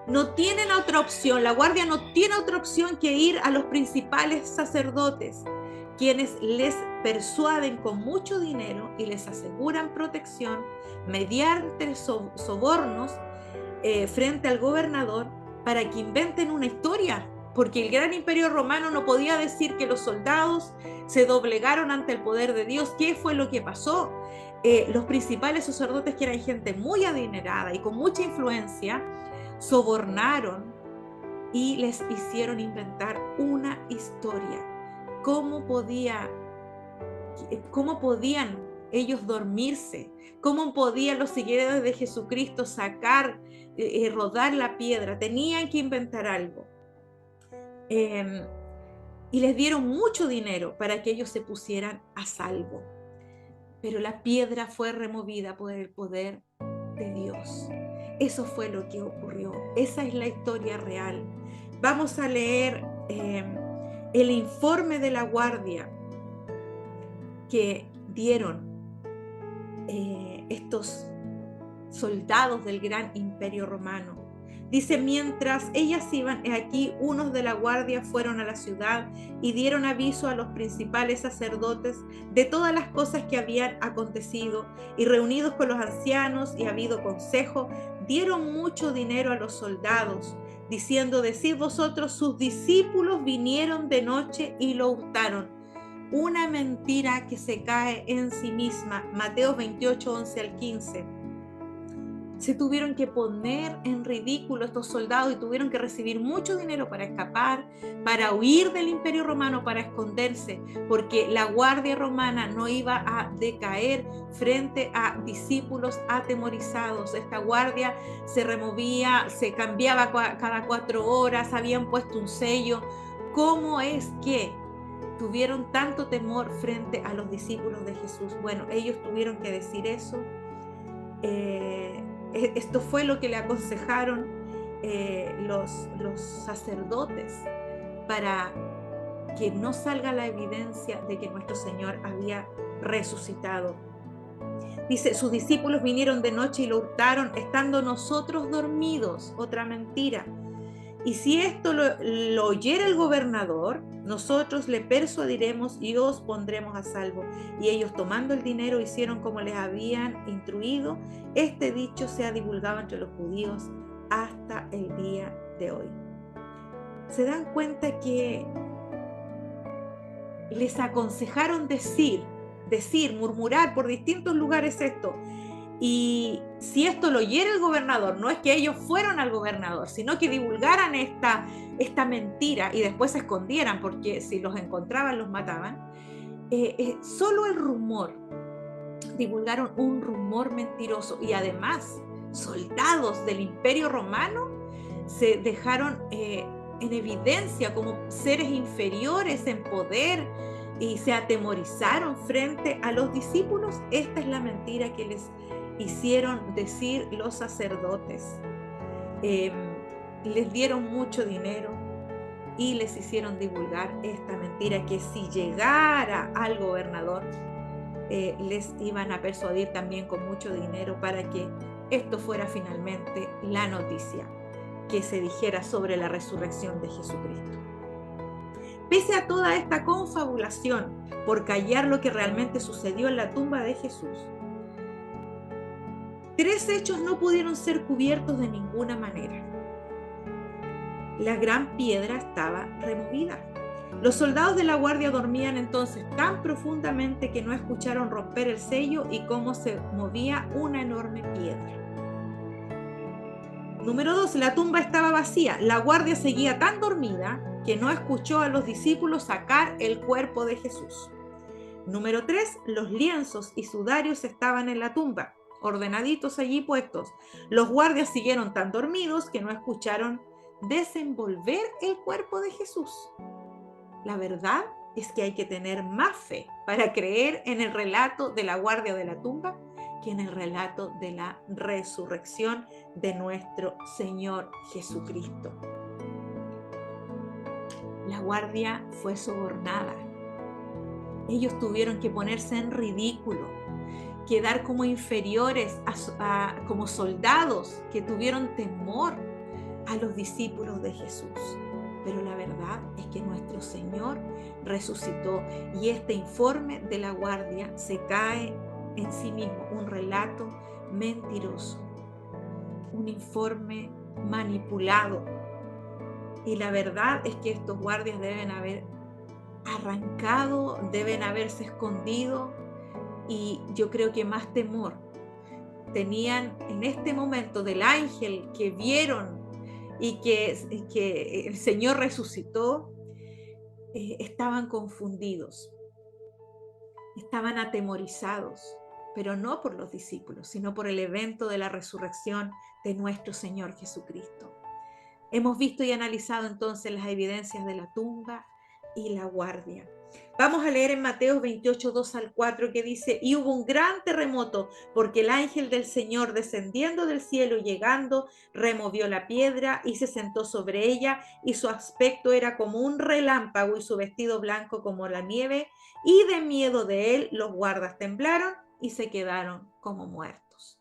B: No tienen otra opción, la guardia no tiene otra opción que ir a los principales sacerdotes, quienes les persuaden con mucho dinero y les aseguran protección mediante sobornos frente al gobernador, para que inventen una historia, porque el gran imperio romano no podía decir que los soldados se doblegaron ante el poder de Dios. ¿Qué fue lo que pasó? Los principales sacerdotes, que eran gente muy adinerada y con mucha influencia, sobornaron y les hicieron inventar una historia. ¿Cómo podían ellos dormirse? ¿Cómo podían los seguidores de Jesucristo rodar la piedra? Tenían que inventar algo. Y les dieron mucho dinero para que ellos se pusieran a salvo. Pero la piedra fue removida por el poder de Dios. Eso fue lo que ocurrió. Esa es la historia real. Vamos a leer el informe de la guardia que dieron estos soldados del gran imperio romano. Dice: mientras ellas iban, aquí unos de la guardia fueron a la ciudad y dieron aviso a los principales sacerdotes de todas las cosas que habían acontecido, y reunidos con los ancianos y habido consejo, dieron mucho dinero a los soldados, diciendo: decid vosotros, sus discípulos vinieron de noche y lo hurtaron. Una mentira que se cae en sí misma. Mateo 28, 11 al 15. Se tuvieron que poner en ridículo estos soldados y tuvieron que recibir mucho dinero para escapar, para huir del imperio romano, para esconderse, porque la guardia romana no iba a decaer frente a discípulos atemorizados. Esta guardia se removía, se cambiaba cada 4 horas, habían puesto un sello. ¿Cómo es que tuvieron tanto temor frente a los discípulos de Jesús? Bueno, ellos tuvieron que decir eso. Esto fue lo que le aconsejaron los sacerdotes, para que no salga la evidencia de que nuestro Señor había resucitado. Dice: sus discípulos vinieron de noche y lo hurtaron, estando nosotros dormidos. Otra mentira. Y si esto lo oyera el gobernador, nosotros le persuadiremos y os pondremos a salvo. Y ellos, tomando el dinero, hicieron como les habían instruido. Este dicho se ha divulgado entre los judíos hasta hasta el día de hoy. Se dan cuenta que les aconsejaron decir, murmurar por distintos lugares esto. Y si esto lo oyera el gobernador, no es que ellos fueron al gobernador, sino que divulgaran esta mentira y después se escondieran, porque si los encontraban los mataban. Solo el rumor, divulgaron un rumor mentiroso, y además soldados del Imperio Romano se dejaron en evidencia como seres inferiores en poder y se atemorizaron frente a los discípulos. Esta es la mentira que les hicieron decir los sacerdotes. Les dieron mucho dinero y les hicieron divulgar esta mentira, que si llegara al gobernador les iban a persuadir también con mucho dinero para que esto fuera finalmente la noticia que se dijera sobre la resurrección de Jesucristo. Pese a toda esta confabulación por callar lo que realmente sucedió en la tumba de Jesús, 3 hechos no pudieron ser cubiertos de ninguna manera. La gran piedra estaba removida. Los soldados de la guardia dormían entonces tan profundamente que no escucharon romper el sello y cómo se movía una enorme piedra. Número 2, la tumba estaba vacía. La guardia seguía tan dormida que no escuchó a los discípulos sacar el cuerpo de Jesús. Número 3, los lienzos y sudarios estaban en la tumba, ordenaditos allí puestos. Los guardias siguieron tan dormidos que no escucharon desenvolver el cuerpo de Jesús. La verdad es que hay que tener más fe para creer en el relato de la guardia de la tumba que en el relato de la resurrección de nuestro Señor Jesucristo. La guardia fue sobornada. Ellos tuvieron que ponerse en ridículo, quedar como inferiores como soldados que tuvieron temor a los discípulos de Jesús. Pero la verdad es que nuestro Señor resucitó, y este informe de la guardia se cae en sí mismo, un relato mentiroso, un informe manipulado. Y la verdad es que estos guardias deben haber arrancado, deben haberse escondido, y yo creo que más temor tenían en este momento del ángel que vieron y que el Señor resucitó. Estaban confundidos, estaban atemorizados, pero no por los discípulos, sino por el evento de la resurrección de nuestro Señor Jesucristo. Hemos visto y analizado entonces las evidencias de la tumba y la guardia. Vamos a leer en Mateo 28, 2 al 4, que dice: y hubo un gran terremoto, porque el ángel del Señor, descendiendo del cielo y llegando, removió la piedra y se sentó sobre ella, y su aspecto era como un relámpago y su vestido blanco como la nieve, y de miedo de él los guardas temblaron y se quedaron como muertos.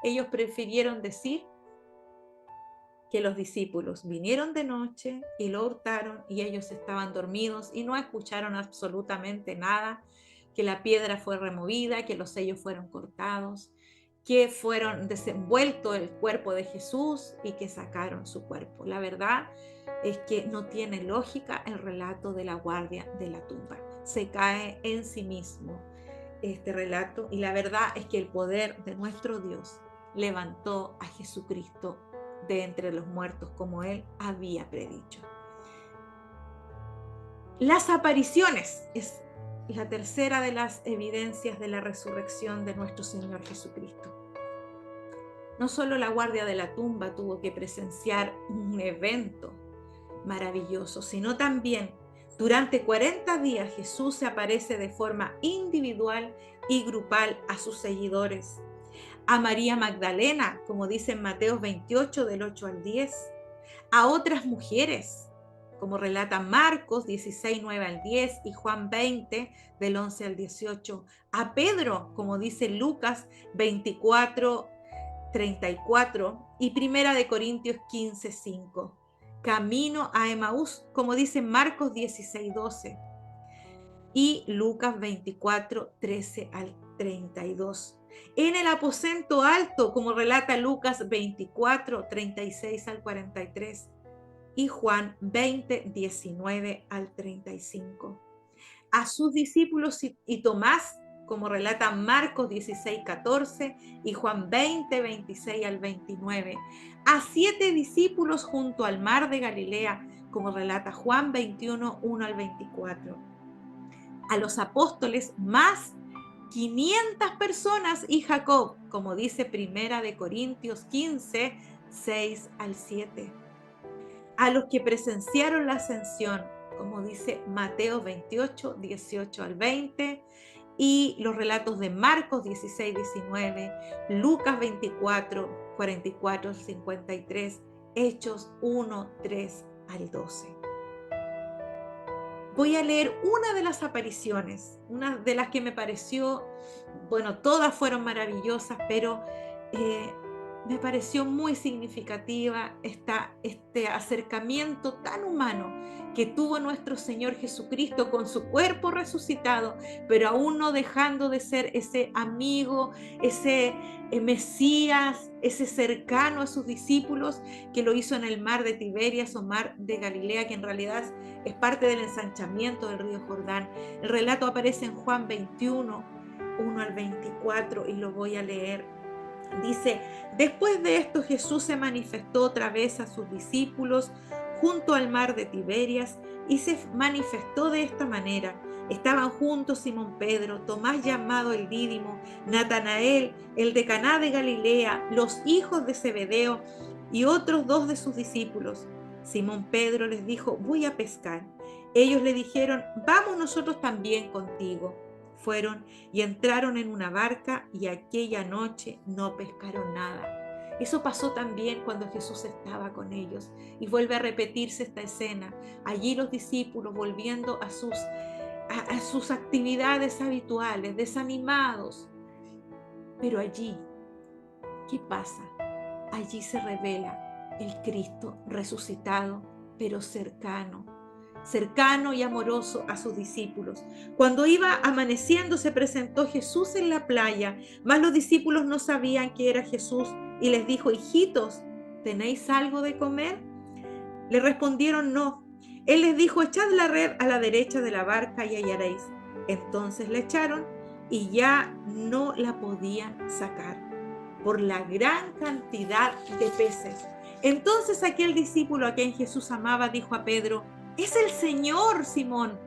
B: Ellos prefirieron decir que los discípulos vinieron de noche y lo hurtaron, y ellos estaban dormidos y no escucharon absolutamente nada, que la piedra fue removida, que los sellos fueron cortados, que fueron desenvuelto el cuerpo de Jesús y que sacaron su cuerpo. La verdad es que no tiene lógica el relato de la guardia de la tumba. Se cae en sí mismo este relato, y la verdad es que el poder de nuestro Dios levantó a Jesucristo de entre los muertos, como él había predicho. Las apariciones es la tercera de las evidencias de la resurrección de nuestro Señor Jesucristo. No solo la guardia de la tumba tuvo que presenciar un evento maravilloso, sino también durante 40 días Jesús se aparece de forma individual y grupal a sus seguidores. A María Magdalena, como dice en Mateo 28, del 8 al 10, a otras mujeres, como relata Marcos 16, 9 al 10 y Juan 20, del 11 al 18, a Pedro, como dice Lucas 24, 34 y Primera de Corintios 15, 5, camino a Emaús, como dice Marcos 16, 12. y Lucas 24, 13 al 32. En el aposento alto, como relata Lucas 24, 36 al 43 y Juan 20, 19 al 35. A sus discípulos y Tomás, como relata Marcos 16, 14 y Juan 20, 26 al 29. A 7 discípulos junto al mar de Galilea, como relata Juan 21, 1 al 24. A los apóstoles más 500 personas y Jacob, como dice Primera de Corintios 15, 6 al 7. A los que presenciaron la ascensión, como dice Mateo 28, 18 al 20, y los relatos de Marcos 16, 19, Lucas 24, 44 al 53, Hechos 1, 3 al 12. Voy a leer una de las apariciones, una de las que me pareció, bueno, todas fueron maravillosas, pero me pareció muy significativa este acercamiento tan humano que tuvo nuestro Señor Jesucristo con su cuerpo resucitado, pero aún no dejando de ser ese amigo, ese Mesías, ese cercano a sus discípulos, que lo hizo en el mar de Tiberias o mar de Galilea, que en realidad es parte del ensanchamiento del río Jordán. El relato aparece en Juan 21, 1 al 24, y lo voy a leer. Dice: después de esto Jesús se manifestó otra vez a sus discípulos junto al mar de Tiberias y se manifestó de esta manera. Estaban juntos Simón Pedro, Tomás llamado el Dídimo, Natanael, el de Caná de Galilea, los hijos de Zebedeo y otros 2 de sus discípulos. Simón Pedro les dijo: voy a pescar. Ellos le dijeron: vamos nosotros también contigo. Fueron y entraron en una barca y aquella noche no pescaron nada. Eso pasó también cuando Jesús estaba con ellos y vuelve a repetirse esta escena. Allí los discípulos volviendo a sus actividades habituales, desanimados. Pero allí, ¿qué pasa? Allí se revela el Cristo resucitado, pero cercano y amoroso a sus discípulos. Cuando iba amaneciendo se presentó Jesús en la playa, mas los discípulos no sabían que era Jesús y les dijo: hijitos, ¿tenéis algo de comer? Le respondieron: no. Él les dijo: echad la red a la derecha de la barca y hallaréis. Entonces la echaron y ya no la podían sacar por la gran cantidad de peces. Entonces aquel discípulo a quien Jesús amaba dijo a Pedro: es el Señor, Simón.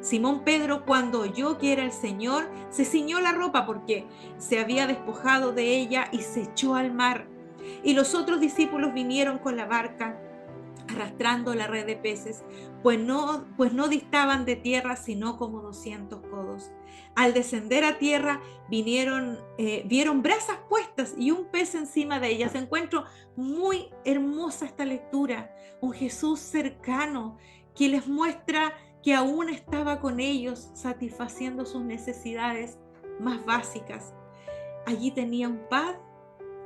B: Simón Pedro, cuando oyó que era el Señor, se ciñó la ropa porque se había despojado de ella y se echó al mar. Y los otros discípulos vinieron con la barca, arrastrando la red de peces, pues no distaban de tierra sino como 200 codos. Al descender a tierra vieron brasas puestas y un pez encima de ellas. Encuentro muy hermosa esta lectura, un Jesús cercano que les muestra que aún estaba con ellos satisfaciendo sus necesidades más básicas. Allí tenía un pan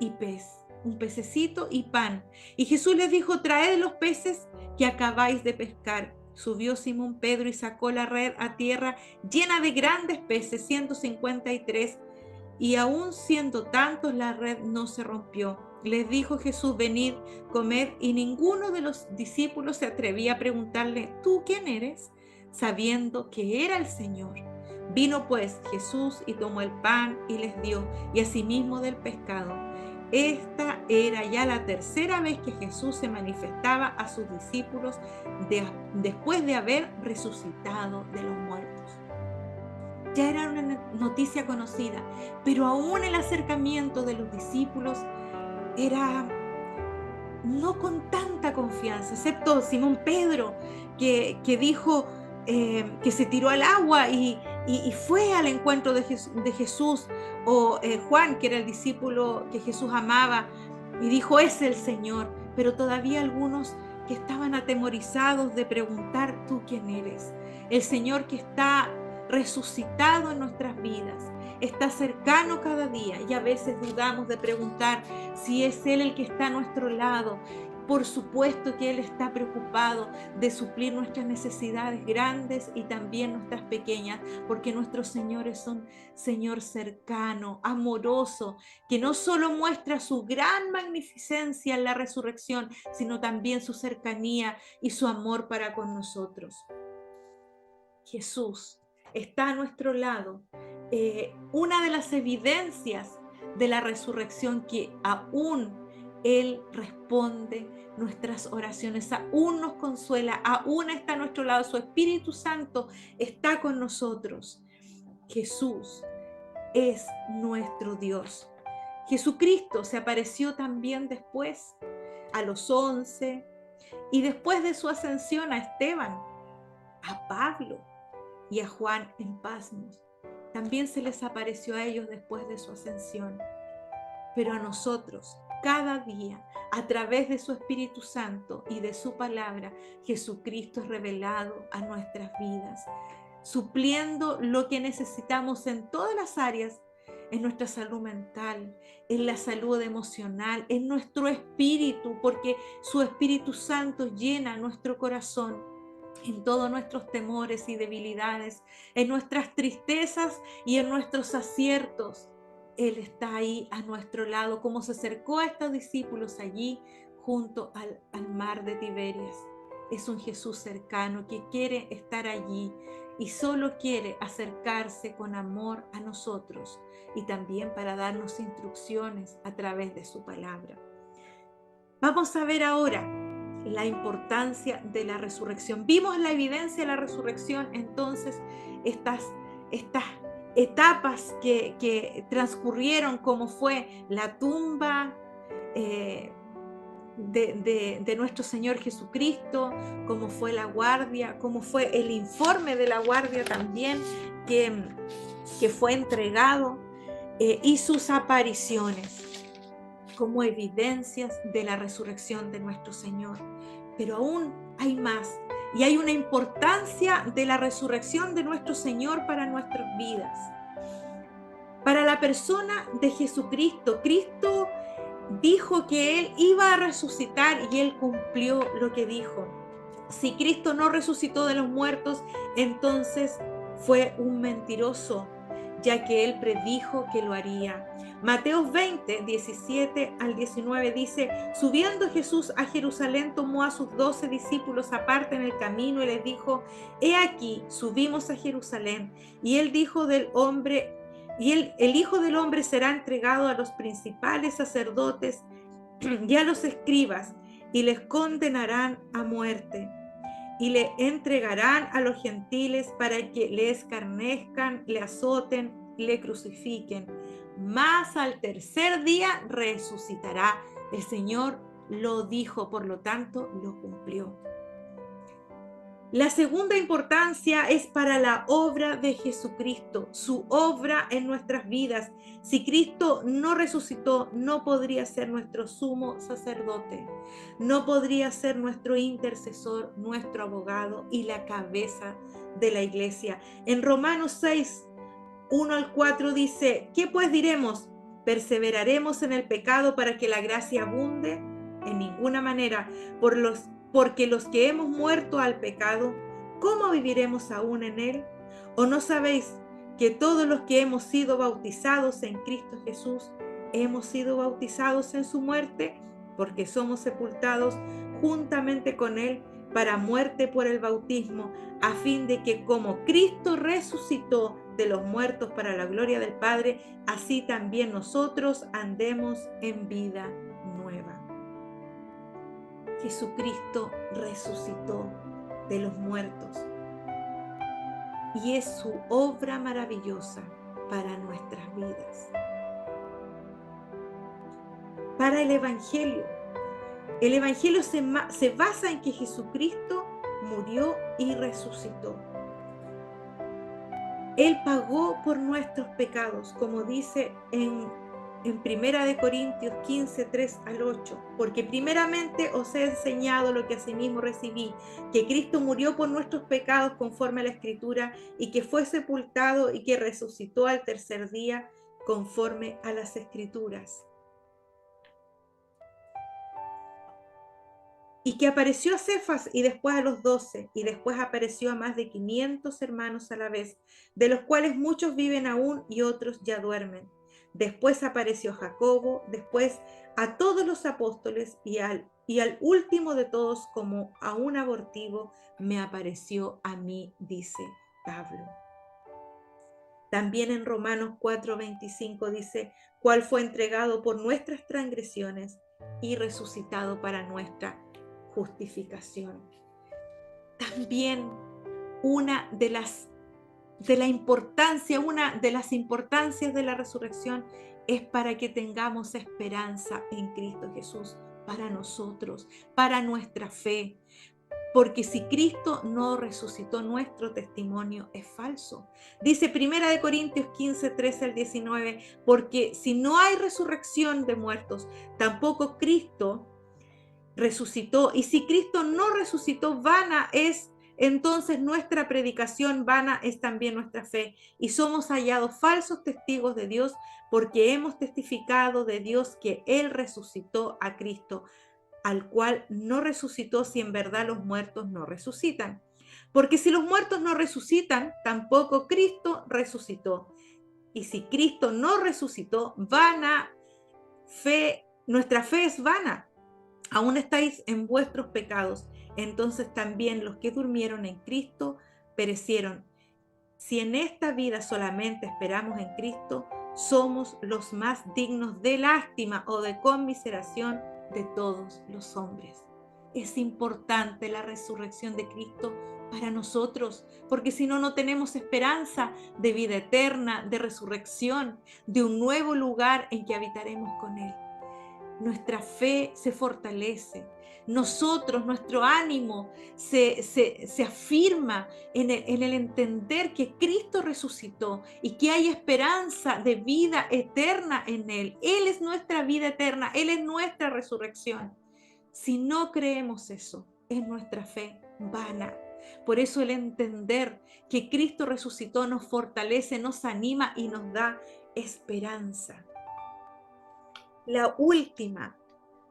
B: y pez, un pececito y pan. Y Jesús les dijo: traed los peces que acabáis de pescar. Subió Simón Pedro y sacó la red a tierra llena de grandes peces, 153, y aún siendo tantos la red no se rompió. Les dijo Jesús: venid, comed, y ninguno de los discípulos se atrevía a preguntarle: ¿tú quién eres?, sabiendo que era el Señor. Vino pues Jesús y tomó el pan y les dio, y asimismo del pescado. Esta era ya la tercera vez que Jesús se manifestaba a sus discípulos después de haber resucitado de los muertos. Ya era una noticia conocida, pero aún el acercamiento de los discípulos era no con tanta confianza, excepto Simón Pedro, que dijo que se tiró al agua y fue al encuentro de Jesús, o Juan, que era el discípulo que Jesús amaba, y dijo: es el Señor. Pero todavía algunos que estaban atemorizados de preguntar: ¿tú quién eres? El Señor que está resucitado en nuestras vidas, está cercano cada día, y a veces dudamos de preguntar si es Él el que está a nuestro lado. Por supuesto que Él está preocupado de suplir nuestras necesidades grandes y también nuestras pequeñas, porque nuestro Señor es un Señor cercano, amoroso, que no solo muestra su gran magnificencia en la resurrección, sino también su cercanía y su amor para con nosotros. Jesús está a nuestro lado. Una de las evidencias de la resurrección, que aún Él responde nuestras oraciones, aún nos consuela, aún está a nuestro lado, su Espíritu Santo está con nosotros. Jesús es nuestro Dios. Jesucristo se apareció también después a los 11 y después de su ascensión a Esteban, a Pablo y a Juan en Patmos. También se les apareció a ellos después de su ascensión. Pero a nosotros, cada día, a través de su Espíritu Santo y de su palabra, Jesucristo es revelado a nuestras vidas, supliendo lo que necesitamos en todas las áreas, en nuestra salud mental, en la salud emocional, en nuestro espíritu, porque su Espíritu Santo llena nuestro corazón, en todos nuestros temores y debilidades, en nuestras tristezas y en nuestros aciertos. Él está ahí a nuestro lado, como se acercó a estos discípulos allí junto al mar de Tiberias. Es un Jesús cercano que quiere estar allí y solo quiere acercarse con amor a nosotros y también para darnos instrucciones a través de su palabra. Vamos a ver ahora la importancia de la resurrección. Vimos la evidencia de la resurrección, entonces estas etapas que transcurrieron, como fue la tumba de nuestro Señor Jesucristo, como fue la guardia, como fue el informe de la guardia también que fue entregado, y sus apariciones como evidencias de la resurrección de nuestro Señor. Pero aún hay más, y hay una importancia de la resurrección de nuestro Señor para nuestras vidas. Para la persona de Jesucristo, Cristo dijo que Él iba a resucitar y Él cumplió lo que dijo. Si Cristo no resucitó de los muertos, entonces fue un mentiroso, ya que Él predijo que lo haría. Mateo 20, 17 al 19 dice: subiendo Jesús a Jerusalén, tomó a sus 12 discípulos aparte en el camino y les dijo: he aquí, subimos a Jerusalén, y el Hijo del Hombre será entregado a los principales sacerdotes y a los escribas, y les condenarán a muerte, y le entregarán a los gentiles para que le escarnezcan, le azoten, le crucifiquen. Mas al tercer día resucitará. El Señor lo dijo, por lo tanto lo cumplió. La segunda importancia es para la obra de Jesucristo, su obra en nuestras vidas. Si Cristo no resucitó, no podría ser nuestro sumo sacerdote, no podría ser nuestro intercesor, nuestro abogado y la cabeza de la iglesia. En Romanos 6, 1 al 4 dice: ¿qué pues diremos? ¿Perseveraremos en el pecado para que la gracia abunde? En ninguna manera, porque los que hemos muerto al pecado, ¿cómo viviremos aún en él? ¿O no sabéis que todos los que hemos sido bautizados en Cristo Jesús, hemos sido bautizados en su muerte? Porque somos sepultados juntamente con él para muerte por el bautismo, a fin de que como Cristo resucitó de los muertos para la gloria del Padre, así también nosotros andemos en vida nueva. Jesucristo resucitó de los muertos y es su obra maravillosa para nuestras vidas. Para el Evangelio se basa en que Jesucristo murió y resucitó. Él pagó por nuestros pecados, como dice en 1 Corintios 15, 3 al 8, porque primeramente os he enseñado lo que asimismo recibí, que Cristo murió por nuestros pecados conforme a la Escritura, y que fue sepultado y que resucitó al tercer día conforme a las Escrituras. y que apareció a Cefas y después a los 12, y después apareció a más de 500 hermanos a la vez, de los cuales muchos viven aún y otros ya duermen. Después apareció a Jacobo, después a todos los apóstoles y al último de todos, como a un abortivo, me apareció a mí, dice Pablo. También en Romanos 4:25 dice, cuál fue entregado por nuestras transgresiones y resucitado para nuestra justificación. También una de las importancias de la resurrección es para que tengamos esperanza en Cristo Jesús para nosotros, para nuestra fe. Porque si Cristo no resucitó, nuestro testimonio es falso. Dice 1 Corintios 15, 13 al 19, porque si no hay resurrección de muertos, tampoco Cristo resucitó. Y si Cristo no resucitó, vana es entonces nuestra predicación, vana es también nuestra fe. Y somos hallados falsos testigos de Dios, porque hemos testificado de Dios que Él resucitó a Cristo, al cual no resucitó si en verdad los muertos no resucitan. Porque si los muertos no resucitan, tampoco Cristo resucitó. Y si Cristo no resucitó, nuestra fe es vana. Aún estáis en vuestros pecados. Entonces también los que durmieron en Cristo perecieron. Si en esta vida solamente esperamos en Cristo, somos los más dignos de lástima o de conmiseración de todos los hombres. Es importante la resurrección de Cristo para nosotros, porque si no, no tenemos esperanza de vida eterna, de resurrección, de un nuevo lugar en que habitaremos con Él. Nuestra fe se fortalece, nuestro ánimo se afirma en el entender que Cristo resucitó y que hay esperanza de vida eterna en Él. Él es nuestra vida eterna, Él es nuestra resurrección. Si no creemos eso, es nuestra fe vana. Por eso el entender que Cristo resucitó nos fortalece, nos anima y nos da esperanza. La última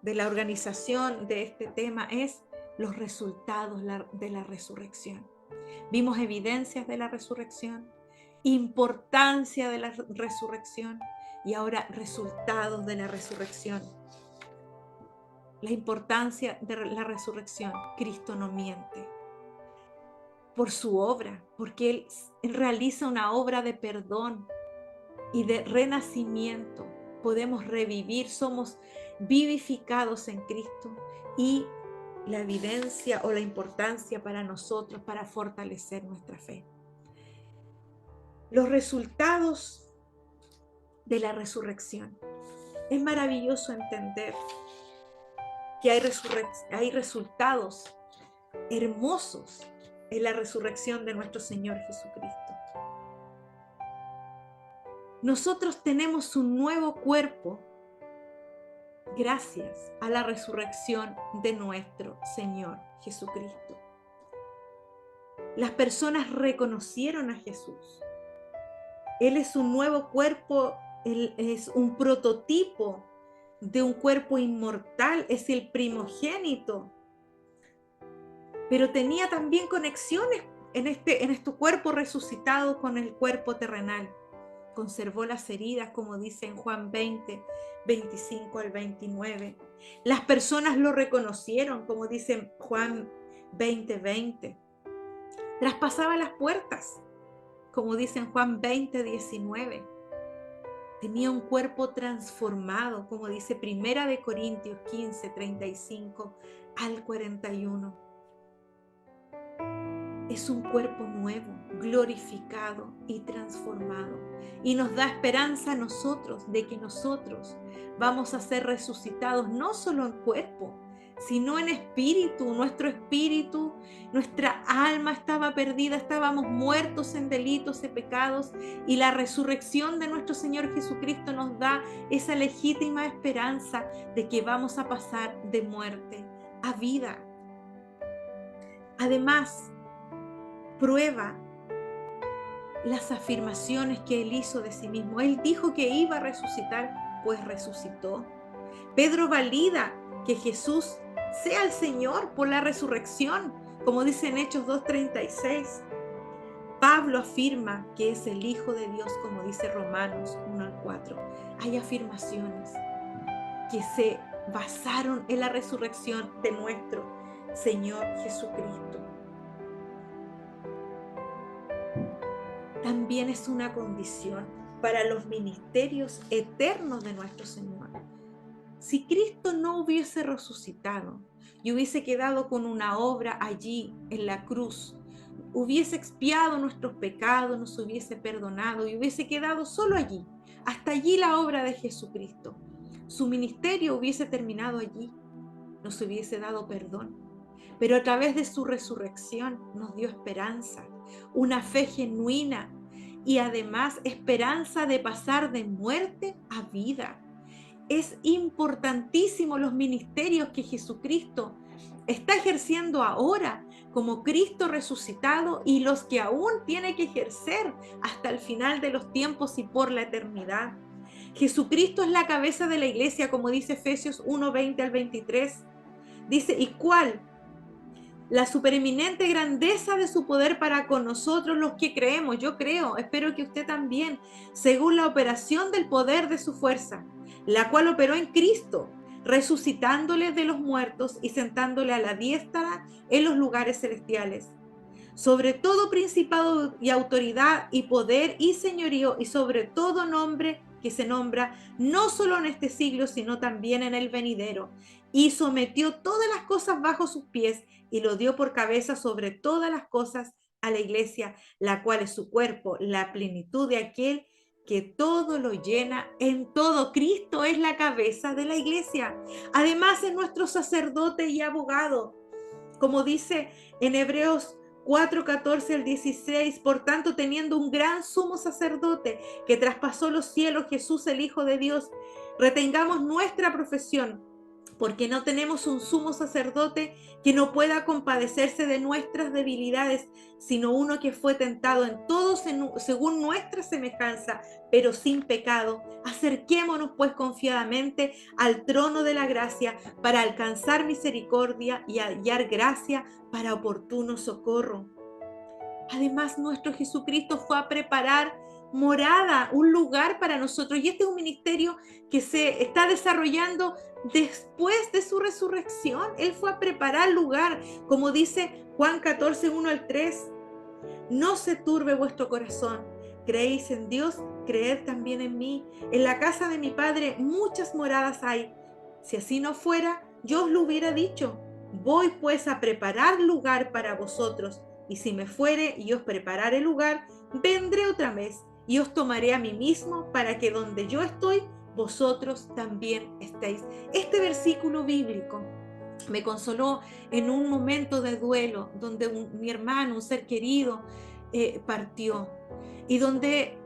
B: de la organización de este tema es los resultados de la resurrección. Vimos evidencias de la resurrección, importancia de la resurrección y ahora resultados de la resurrección. La importancia de la resurrección. Cristo no miente. Por su obra, porque Él realiza una obra de perdón y de renacimiento. Podemos revivir, somos vivificados en Cristo, y la evidencia o la importancia para nosotros para fortalecer nuestra fe. Los resultados de la resurrección. Es maravilloso entender que hay resultados hermosos en la resurrección de nuestro Señor Jesucristo. Nosotros tenemos un nuevo cuerpo gracias a la resurrección de nuestro Señor Jesucristo. Las personas reconocieron a Jesús. Él es un nuevo cuerpo, Él es un prototipo de un cuerpo inmortal, es el primogénito. Pero tenía también conexiones en este cuerpo resucitado con el cuerpo terrenal. Conservó las heridas, como dice en Juan 20, 25 al 29. Las personas lo reconocieron, como dice en Juan 20, 20. Traspasaba las puertas, como dice en Juan 20, 19. Tenía un cuerpo transformado, como dice 1 Corintios 15, 35 al 41. Es un cuerpo nuevo, glorificado y transformado. Y nos da esperanza a nosotros de que nosotros vamos a ser resucitados no solo en cuerpo, sino en espíritu. Nuestro espíritu, nuestra alma estaba perdida, estábamos muertos en delitos y pecados, y la resurrección de nuestro Señor Jesucristo nos da esa legítima esperanza de que vamos a pasar de muerte a vida. Además, prueba las afirmaciones que Él hizo de sí mismo. Él dijo que iba a resucitar, pues resucitó. Pedro valida que Jesús sea el Señor por la resurrección, como dice en Hechos 2:36. Pablo afirma que es el Hijo de Dios, como dice Romanos 1:4. Hay afirmaciones que se basaron en la resurrección de nuestro Señor Jesucristo. También es una condición para los ministerios eternos de nuestro Señor. Si Cristo no hubiese resucitado y hubiese quedado con una obra allí en la cruz, hubiese expiado nuestros pecados, nos hubiese perdonado y hubiese quedado solo allí, hasta allí la obra de Jesucristo. Su ministerio hubiese terminado allí, nos hubiese dado perdón, pero a través de su resurrección nos dio esperanza, una fe genuina y además esperanza de pasar de muerte a vida. Es importantísimo los ministerios que Jesucristo está ejerciendo ahora como Cristo resucitado y los que aún tiene que ejercer hasta el final de los tiempos y por la eternidad. Jesucristo es la cabeza de la iglesia, como dice Efesios 1:20 al 23. Dice, ¿y cuál? La supereminente grandeza de su poder para con nosotros los que creemos. Yo creo, espero que usted también, según la operación del poder de su fuerza, la cual operó en Cristo, resucitándole de los muertos y sentándole a la diestra en los lugares celestiales. Sobre todo principado y autoridad y poder y señorío y sobre todo nombre que se nombra no solo en este siglo, sino también en el venidero. Y sometió todas las cosas bajo sus pies y lo dio por cabeza sobre todas las cosas a la iglesia, la cual es su cuerpo, la plenitud de aquel que todo lo llena en todo. Cristo es la cabeza de la iglesia. Además es nuestro sacerdote y abogado. Como dice en Hebreos 4:14 al 16, por tanto, teniendo un gran sumo sacerdote que traspasó los cielos, Jesús el Hijo de Dios, retengamos nuestra profesión, porque no tenemos un sumo sacerdote que no pueda compadecerse de nuestras debilidades, sino uno que fue tentado en todo según nuestra semejanza, pero sin pecado. Acerquémonos pues confiadamente al trono de la gracia para alcanzar misericordia y hallar gracia para oportuno socorro. Además, nuestro Jesucristo fue a preparar morada, un lugar para nosotros. Y este es un ministerio que se está desarrollando después de su resurrección. Él fue a preparar lugar, como dice Juan 14:1 al 3. No se turbe vuestro corazón. Creéis en Dios, creed también en mí. En la casa de mi Padre muchas moradas hay. Si así no fuera, yo os lo hubiera dicho. Voy pues a preparar lugar para vosotros. Y si me fuere y os prepararé lugar, vendré otra vez y os tomaré a mí mismo para que donde yo estoy, vosotros también estéis. Este versículo bíblico me consoló en un momento de duelo donde mi hermano, un ser querido, partió y donde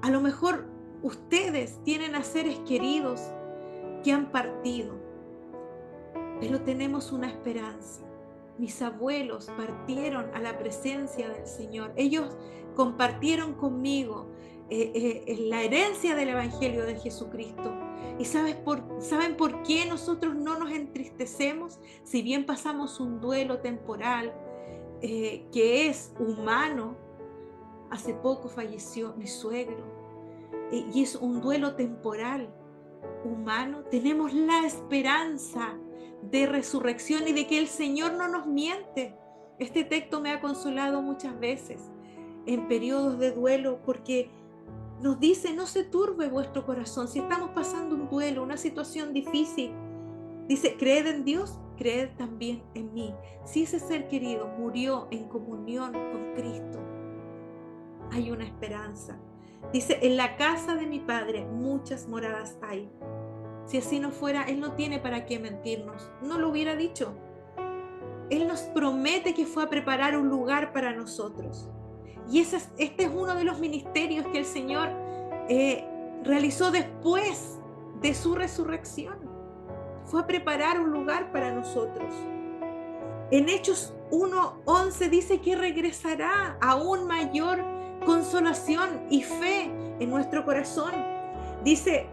B: a lo mejor ustedes tienen a seres queridos que han partido, pero tenemos una esperanza. Mis abuelos partieron a la presencia del Señor. Ellos compartieron conmigo la herencia del Evangelio de Jesucristo. ¿Y saben por qué nosotros no nos entristecemos? Si bien pasamos un duelo temporal que es humano. Hace poco falleció mi suegro y es un duelo temporal, humano. Tenemos la esperanza de resurrección y de que el Señor no nos miente. Este texto me ha consolado muchas veces en periodos de duelo, porque nos dice: no se turbe vuestro corazón. Si estamos pasando un duelo, una situación difícil, dice: creed en Dios, creed también en mí. Si ese ser querido murió en comunión con Cristo, hay una esperanza. Dice: en la casa de mi Padre muchas moradas hay. Si así no fuera, Él no tiene para qué mentirnos. No lo hubiera dicho. Él nos promete que fue a preparar un lugar para nosotros. Y este es uno de los ministerios que el Señor realizó después de su resurrección. Fue a preparar un lugar para nosotros. En Hechos 1:11 dice que regresará aún mayor consolación y fe en nuestro corazón. Dice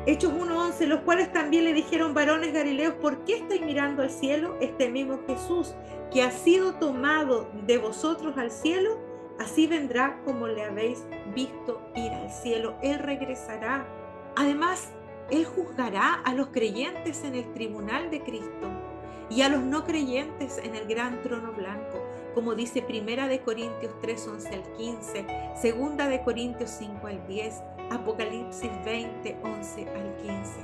B: Hechos 1:11, los cuales también le dijeron: varones galileos, ¿por qué estáis mirando al cielo? Este mismo Jesús, que ha sido tomado de vosotros al cielo, así vendrá como le habéis visto ir al cielo. Él regresará. Además, Él juzgará a los creyentes en el tribunal de Cristo y a los no creyentes en el gran trono blanco, como dice 1 Corintios 3:11 al 15, 2 Corintios 5 al 10, Apocalipsis 20:11 al 15.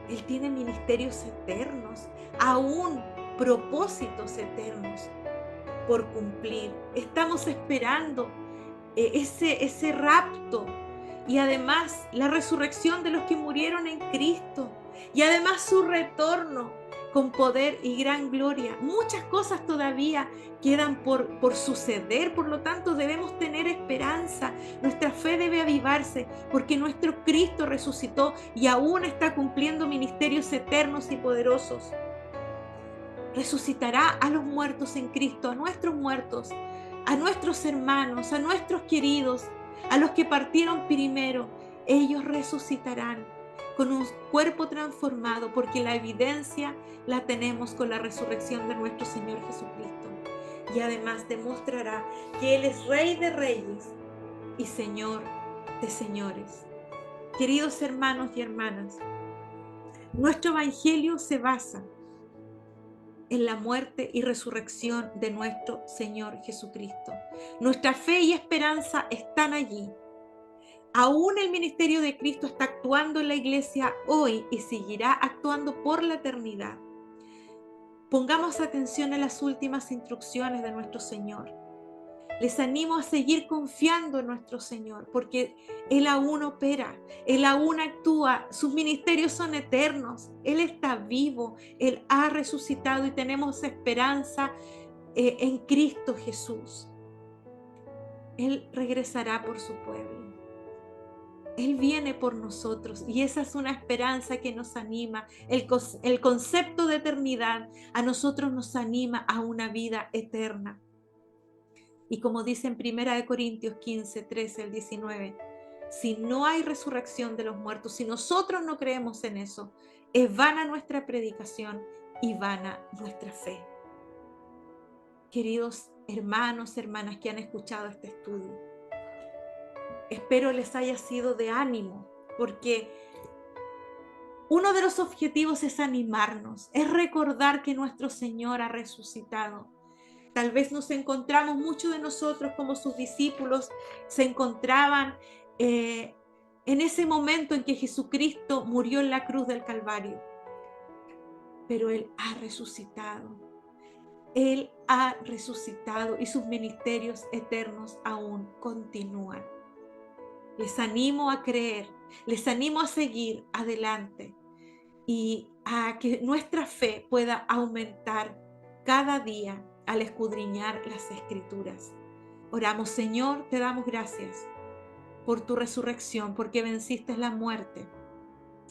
B: Él tiene ministerios eternos, aún propósitos eternos por cumplir. Estamos esperando ese rapto y además la resurrección de los que murieron en Cristo y además su retorno con poder y gran gloria. Muchas cosas todavía quedan por suceder, por lo tanto debemos tener esperanza. Nuestra fe debe avivarse porque nuestro Cristo resucitó y aún está cumpliendo ministerios eternos y poderosos. Resucitará a los muertos en Cristo, a nuestros muertos, a nuestros hermanos, a nuestros queridos, a los que partieron primero. Ellos resucitarán con un cuerpo transformado, porque la evidencia la tenemos con la resurrección de nuestro Señor Jesucristo. Y además demostrará que Él es Rey de reyes y Señor de señores. Queridos hermanos y hermanas, nuestro evangelio se basa en la muerte y resurrección de nuestro Señor Jesucristo. Nuestra fe y esperanza están allí. Aún el ministerio de Cristo está actuando en la iglesia hoy y seguirá actuando por la eternidad. Pongamos atención a las últimas instrucciones de nuestro Señor. Les animo a seguir confiando en nuestro Señor, porque Él aún opera, Él aún actúa, sus ministerios son eternos, Él está vivo, Él ha resucitado y tenemos esperanza en Cristo Jesús. Él regresará por su pueblo. Él viene por nosotros y esa es una esperanza que nos anima. El concepto de eternidad a nosotros nos anima a una vida eterna. Y como dice en 1 Corintios 15, 13 al 19, si no hay resurrección de los muertos, si nosotros no creemos en eso, es vana nuestra predicación y vana nuestra fe. Queridos hermanos, hermanas que han escuchado este estudio, espero les haya sido de ánimo, porque uno de los objetivos es animarnos, es recordar que nuestro Señor ha resucitado. Tal vez nos encontramos, muchos de nosotros como sus discípulos, se encontraban en ese momento en que Jesucristo murió en la cruz del Calvario. Pero Él ha resucitado. Él ha resucitado y sus ministerios eternos aún continúan. Les animo a creer, les animo a seguir adelante y a que nuestra fe pueda aumentar cada día al escudriñar las Escrituras. Oramos, Señor, te damos gracias por tu resurrección, porque venciste la muerte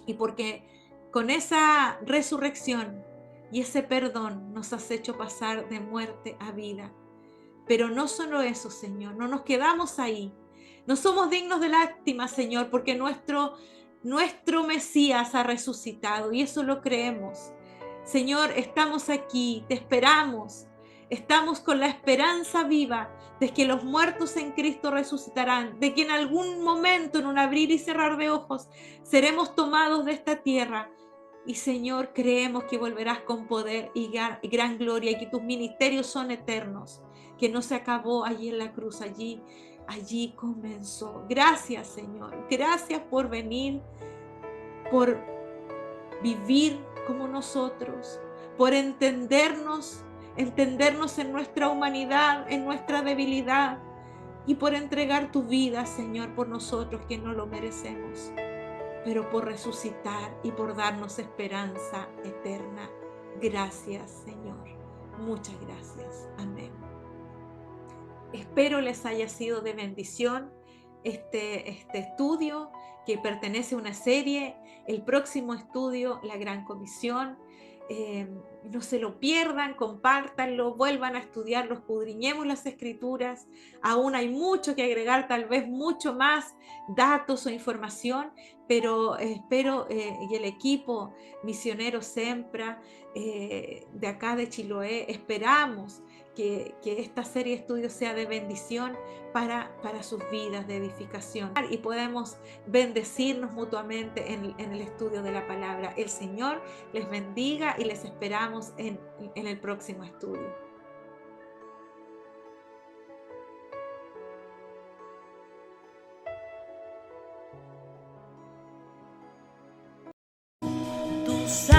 B: y porque con esa resurrección y ese perdón nos has hecho pasar de muerte a vida. Pero no solo eso, Señor, no nos quedamos ahí. No somos dignos de lástima, Señor, porque nuestro Mesías ha resucitado y eso lo creemos. Señor, estamos aquí, te esperamos. Estamos con la esperanza viva de que los muertos en Cristo resucitarán, de que en algún momento, en un abrir y cerrar de ojos, seremos tomados de esta tierra. Y Señor, creemos que volverás con poder y gran gloria y que tus ministerios son eternos, que no se acabó allí en la cruz, allí comenzó. Gracias, Señor. Gracias por venir, por vivir como nosotros, por entendernos en nuestra humanidad, en nuestra debilidad y por entregar tu vida, Señor, por nosotros que no lo merecemos, pero por resucitar y por darnos esperanza eterna. Gracias, Señor. Muchas gracias. Amén. Espero les haya sido de bendición este estudio que pertenece a una serie. El próximo estudio, la Gran Comisión. no se lo pierdan, compártanlo, vuelvan a estudiarlo, escudriñemos las escrituras. Aún hay mucho que agregar, tal vez mucho más datos o información, pero espero y el equipo misionero Sempra de acá de Chiloé, esperamos que esta serie de estudios sea de bendición para sus vidas, de edificación, y podemos bendecirnos mutuamente en el estudio de la palabra. El Señor les bendiga y les esperamos en el próximo estudio.
A: Tú sabes